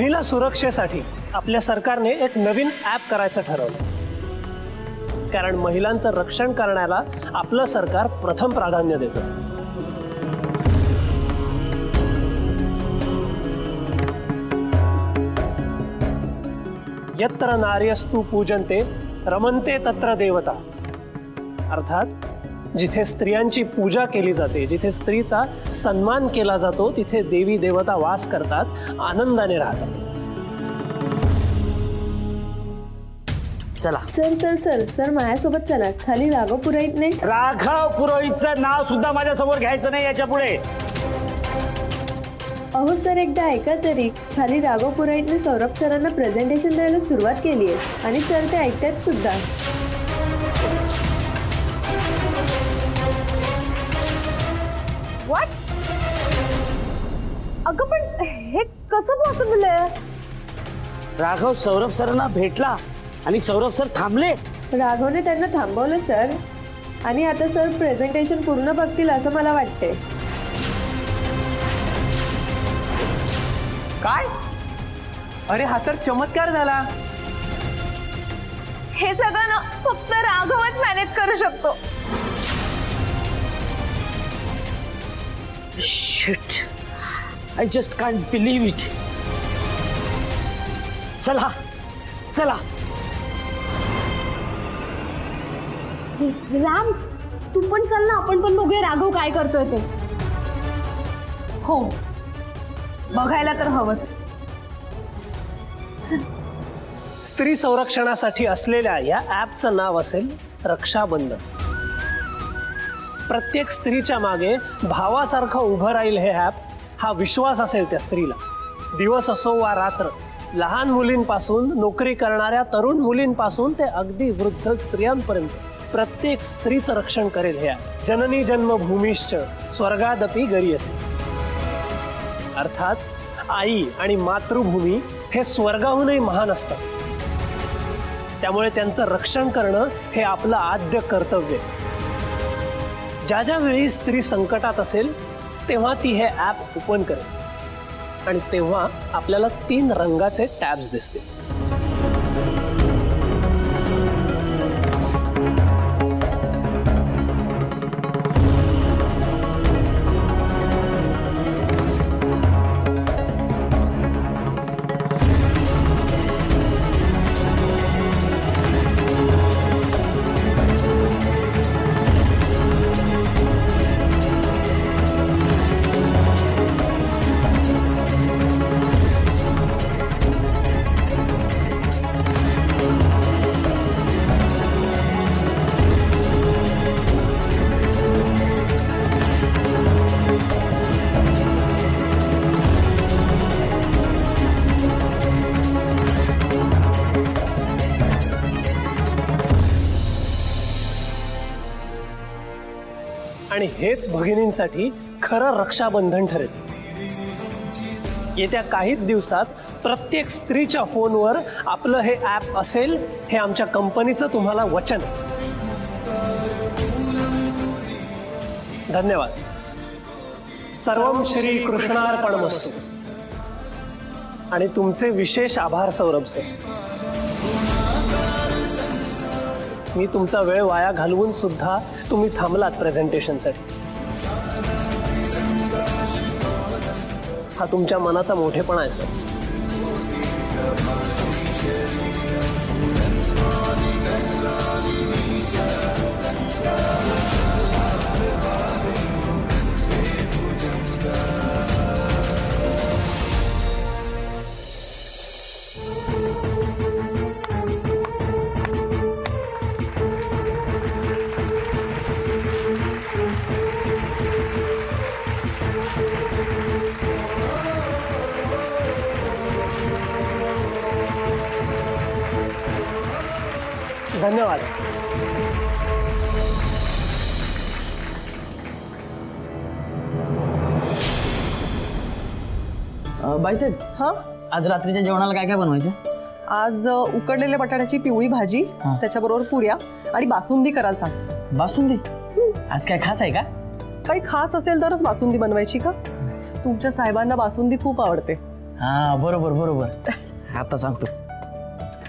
महिला सुरक्षेसाठी आपल्या सरकारने एक नवीन ॲप करायचं ठरवलं. कारण महिलांचं रक्षण करण्याला आपलं सरकार प्रथम प्राधान्य देतं. यत्र नार्यस्तु पूजन्ते रमन्ते तत्र देवता. अर्थात जिथे स्त्रियांची पूजा केली जाते, जिथे स्त्रीचा सन्मान केला जातो, तिथे देवी देवता वास करतात, आनंदाने राहतात. चला. सर सर सर सर माझ्यासोबत चला. खाली राघव पुरोहित नाही. राघव पुरोहितचं नाव सुद्धा माझ्या समोर घ्यायचं नाही याच्या पुढे. अहो सर एकदा ऐका तरी. खाली राघव पुरोहितने सौरभ सरांना प्रेझेंटेशन द्यायला सुरुवात केली आहे आणि सर ते ऐकतात सुद्धा. व्हॉट? अगं पण हे कसं पॉसिबल आहे? राघव सौरभ सरांना भेटला आणि सौरभ सर थांबले. राघवने त्यांना थांबवलं सर आणि आता सर प्रेझेंटेशन पूर्ण बघतील असं मला वाटतंय. काय? अरे हा तर चमत्कार झाला. हे सगळं ना फक्त राघवच मॅनेज करू शकतो. Shit, I just can't believe it. चला चला. रॅम्स तू पण चल ना, आपण पण बघूया राघव काय करतोय ते. हो, बघायला तर हवंच. स्त्री संरक्षणासाठी असलेल्या या ॲपचं नाव असेल रक्षाबंधन. प्रत्येक स्त्रीच्या मागे भावासारखं उभं राहील हे ॲप. हा विश्वास असेल त्या स्त्रीला. दिवस असो वा रात्र, लहान मुलींपासून नोकरी करणाऱ्या तरुण मुलींपासून ते अगदी वृद्ध स्त्रियांपर्यंत प्रत्येक स्त्रीचं रक्षण करेल हे ॲप. जननी जन्मभूमिश्च स्वर्गादपि गरीयसी. अर्थात आई आणि मातृभूमी हे स्वर्गाहूनही महान असतात. त्यामुळे त्यांचं रक्षण करणं हे आपलं आद्य कर्तव्य आहे. ज्या ज्या वेळी स्त्री संकटात असेल तेव्हा ती हे ॲप ओपन करेल आणि तेव्हा आपल्याला 3 रंगाचे टॅब्स दिसतील. आणि हेच भगिनींसाठी खरं रक्षाबंधन ठरेल. येत्या काहीच दिवसात प्रत्येक स्त्रीच्या फोनवर आपलं हे ॲप असेल, हे आमच्या कंपनीचं तुम्हाला वचन. धन्यवाद. सर्वं श्री कृष्णार्पणमस्तु. आणि तुमचे विशेष आभार सौरभ सर. मी तुमचा वेळ वाया घालवून सुद्धा तुम्ही थांबलात प्रेझेंटेशनसाठी. हा तुमच्या मनाचा मोठेपणा आहे सर. धन्यवाद. बाईसाहेब, हा आज रात्रीच्या जेवणाला काय काय बनवायचं? आज उकडलेल्या बटाट्याची पिवळी भाजी, त्याच्याबरोबर पुऱ्या आणि बासुंदी करायला सांग. बासुंदी? आज काय खास आहे का? काही खास असेल तरच बासुंदी बनवायची का? तुमच्या साहेबांना बासुंदी खूप आवडते. हा बरोबर बरोबर, आता सांगतो.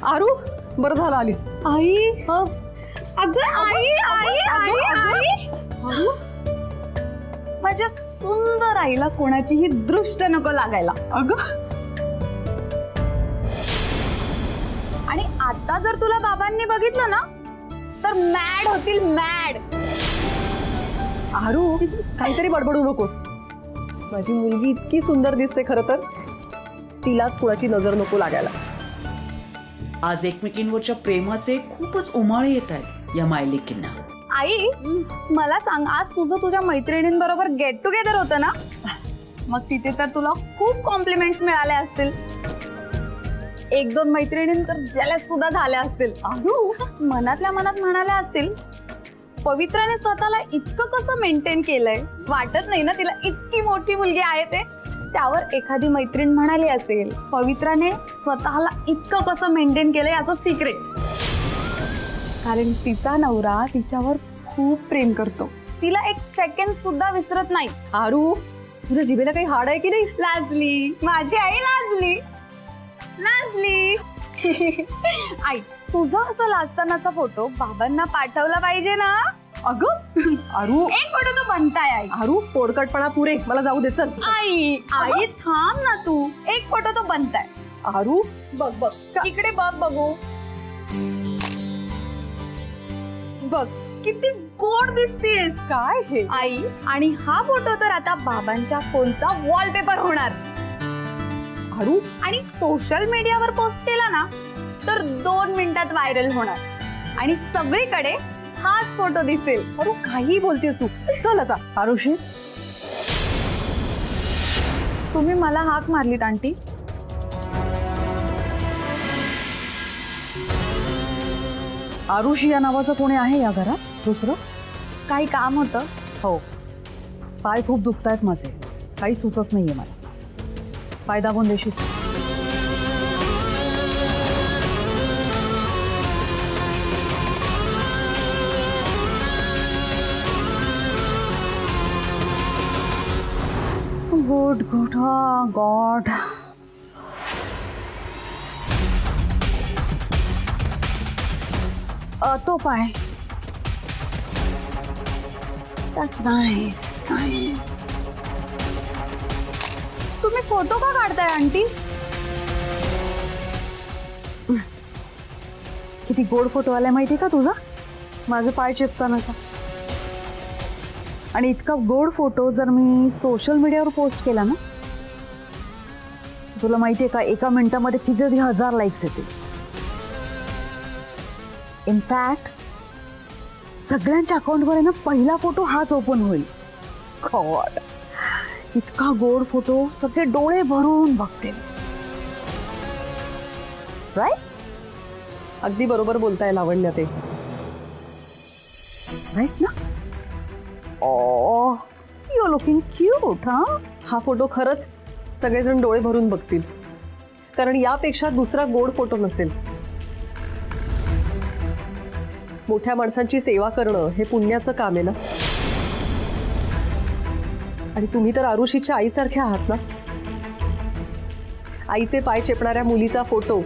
आरू बरं झालं आलीस. आई अगं आई आई आई आई माझ्या सुंदर आईला कोणाचीही दृष्ट नको लागायला. अगं आणि आता जर तुला बाबांनी बघितलं ना तर मॅड होतील, मॅड. आरू काहीतरी बडबडू नकोस. माझी मुलगी इतकी सुंदर दिसते, खरं तर तिलाच कुणाची नजर नको लागायला. आज एकमेकींवरच्या प्रेमाचे खूपच उमाळे येत आहेत या मायलेकींना. आई मला सांग, आज तुझं तुझ्या मैत्रिणींबरोबर गेट टुगेदर होतं ना, मग तिथे तर तुला खूप कॉम्प्लिमेंट्स मिळाले असतील. एक दोन मैत्रिणीं तर जेलस सुद्धा झाल्या असतील. अहो मनातल्या मनात म्हणाल्या असतील, पवित्राने स्वतःला इतकं कसं मेंटेन केलंय, वाटत नाही ना तिला इतकी मोठी मुलगी आहे ते. त्यावर एखादी मैत्रीण म्हणाली असेल, पवित्राने स्वतःला इतकं कसं मेंटेन केलंय याचं सिक्रेट, कारण तिचा नवरा तिच्यावर खूप प्रेम करतो, तिला एक सेकंड सुद्धा विसरत नाही. आरू तुझ्या जिभेला काही हाड आहे की नाही? लाजली माझी आई, लाजली लाजली. आई तुझा असं लाजतानाचा फोटो बाबांना पाठवला पाहिजे ना. अगं आरू, एक फोटो तो बनताय आई. आरू पोरकटपणा पुरे, मला जाऊ दे चल. आई आई थांब ना तू, एक फोटो तो बनताय. आरू बघ बघ इकडे बघ, बघू बघ किती गोड दिसतेस. काय हे आई, आणि हा फोटो तर आता बाबांच्या फोनचा वॉलपेपर होणार. आरू आणि सोशल मीडियावर पोस्ट केला ना तर 2 मिनिटात व्हायरल होणार आणि सगळीकडे हाच फोटो दिसेल. आरू काही बोलतेस तू. चल आता. आरुषी तुम्ही मला हाक मारलीत आंटी. आरुषी या नावाचं कोणी आहे या घरात दुसरं? काही काम होतं. हो, पाय खूप दुखतायत माझे, काही सुचत नाहीये मला. पाय दाबून देशील? Good good God. तो पाय. That's nice, nice. तुम्ही फोटो का काढताय आंटी? किती गोड फोटो आलाय माहिती का तुझा, माझं पाय चिपतानाचा. आणि इतका गोड फोटो जर मी सोशल मीडियावर पोस्ट केला ना, तुला माहितीये का एका मिनिटामध्ये किती 1000 लाईक्स येतील. इनफॅक्ट सगळ्यांच्या अकाउंटवर आहे ना पहिला फोटो हाच ओपन होईल. गॉड, इतका गोड फोटो सगळे डोळे भरून बघतील. राईट? अगदी बरोबर बोलताय लावण्या, ते राईट ना? ओ यू लुकिंग क्यूट. हा फोटो खरंच सगळेजण डोळे भरून बघतील, कारण यापेक्षा दुसरा गोड फोटो नसेल. मोठ्या माणसांची सेवा करणं हे पुण्याचं काम आहे ना. आणि तुम्ही तर आरुषीच्या आईसारख्या आहात ना. आईचे पाय चेपणाऱ्या मुलीचा फोटो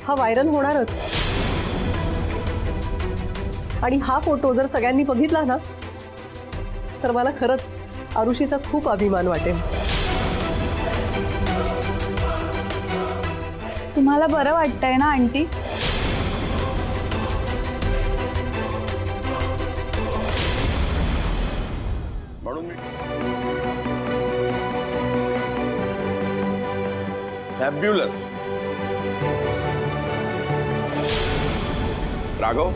हा व्हायरल होणारच. आणि हा फोटो जर सगळ्यांनी बघितला ना तर मला खरंच आरुषीचा खूप अभिमान वाटेल. तुम्हाला बरं वाटतंय ना आंटी? म्हणून मी फॅब्युलस. राघव,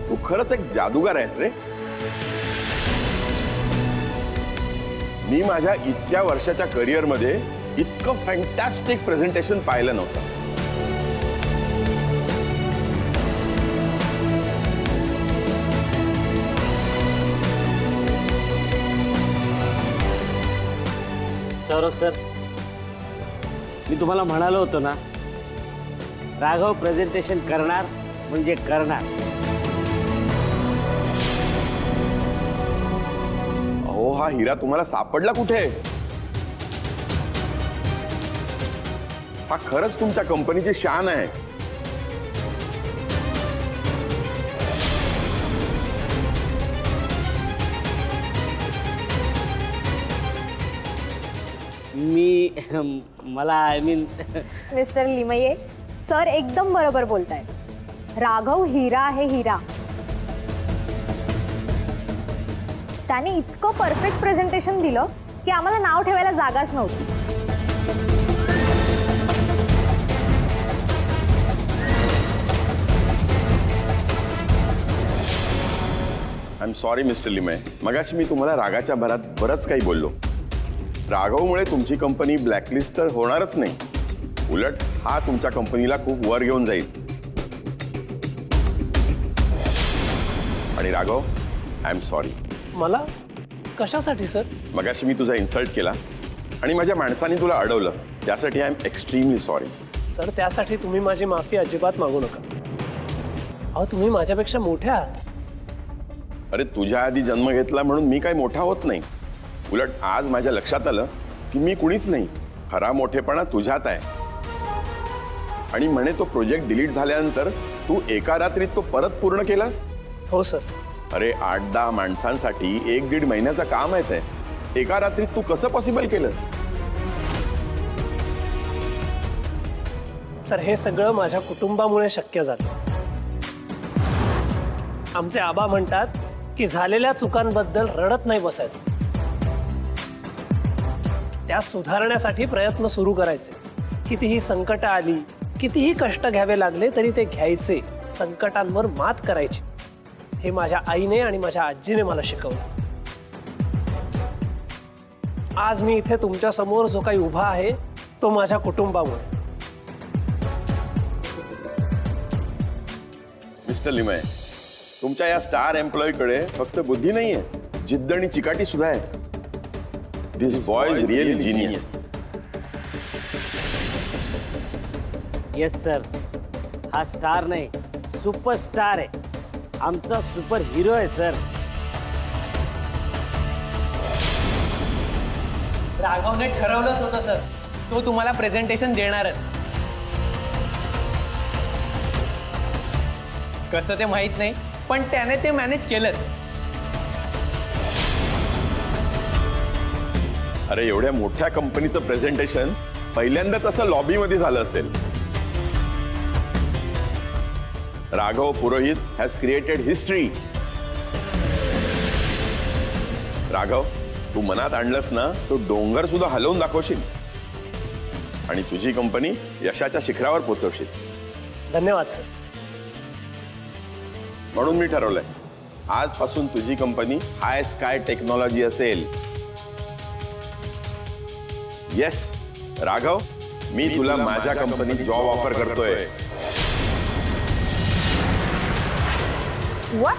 तू खरंच एक जादूगार आहेस रे. मी माझ्या इतक्या वर्षाच्या करिअरमध्ये इतकं फॅन्टॅस्टिक प्रेझेंटेशन पाहिलं नव्हतं. सौरभ सर, मी तुम्हाला म्हणालो होतो ना, राघव प्रेझेंटेशन करणार म्हणजे करणार. अहो, हा हिरा तुम्हाला सापडला कुठे? हा खरंच तुमच्या कंपनीची शान आहे. मला I mean mister Limaye sir एकदम बरोबर बोलतायत. राघव हिरा आहे, हिरा. त्याने इतकं परफेक्ट प्रेझेंटेशन दिलं की आम्हाला नाव ठेवायला जागाच नव्हती. I am sorry mister Limaye. मगाशी मी तुम्हाला रागाच्या भरात बरंच काही बोललो. राघवमुळे तुमची कंपनी ब्लॅकलिस्ट तर होणारच नाही, उलट हा तुमच्या कंपनीला खूप वर घेऊन जाईल. आणि राघव, आय एम सॉरी. मला कशासाठी सर? मगाशी मी तुझा इन्सल्ट केला आणि माझ्या माणसाने तुला अडवलं, त्यासाठी I am extremely sorry. Sir त्यासाठी तुम्ही माझी माफी अजिबात मागू नका. अहो तुम्ही माझ्यापेक्षा मोठे आहात. अरे तुझ्या आधी जन्म घेतला म्हणून मी काही मोठा होत नाही. उलट आज माझ्या लक्षात आलं की मी कुणीच नाही, खरा मोठेपणा तुझ्यात आहे. आणि म्हणे तो प्रोजेक्ट डिलीट झाल्यानंतर तू एका रात्रीत तो परत पूर्ण केलास. हो सर. अरे 8-10 माणसांसाठी 1-1.5 महिन्याचं काम आहे ते. एका रात्रीत तू कसं पॉसिबल केलंस? सर हे सगळं माझ्या कुटुंबामुळे शक्य झालं. आमचे आबा म्हणतात की झालेल्या चुकांबद्दल रडत नाही बसायचं, त्या सुधारण्यासाठी प्रयत्न सुरू करायचे. कितीही संकट आली, कितीही कष्ट घ्यावे लागले तरी ते घ्यायचे, संकटांवर मात करायची. हे माझ्या आईने आणि माझ्या आजीने मला शिकवलं. आज मी इथे तुमच्या समोर जो काही उभा आहे तो माझ्या कुटुंबामुळे. मिस्टर लिमय, तुमच्या या स्टार एम्प्लॉईकडे फक्त बुद्धी नाहीये, जिद्द आणि चिकाटी सुद्धा आहे. This boy is really genius. Yes sir, हा स्टार नाही सुपरस्टार आहे, आमचा सुपर हिरो आहे सर. राघवने ठरवलंच होतं सर, तो तुम्हाला प्रेझेंटेशन देणारच. कसं ते माहित नाही, पण त्याने ते मॅनेज केलंच. अरे एवढ्या मोठ्या कंपनीचं प्रेझेंटेशन पहिल्यांदाच असं लॉबीमध्ये झालं असेल. राघव पुरोहित हॅज क्रिएटेड हिस्ट्री. राघव, तू मनात आणलंस ना तो डोंगर सुद्धा हलवून दाखवशील आणि तुझी कंपनी यशाच्या शिखरावर पोहोचवशील. धन्यवाद सर. म्हणून मी ठरवलंय आजपासून तुझी कंपनी हाय स्काय टेक्नॉलॉजी असेल. येस राघव, मी तुला माझ्या कंपनीत जॉब ऑफर करतोय. What?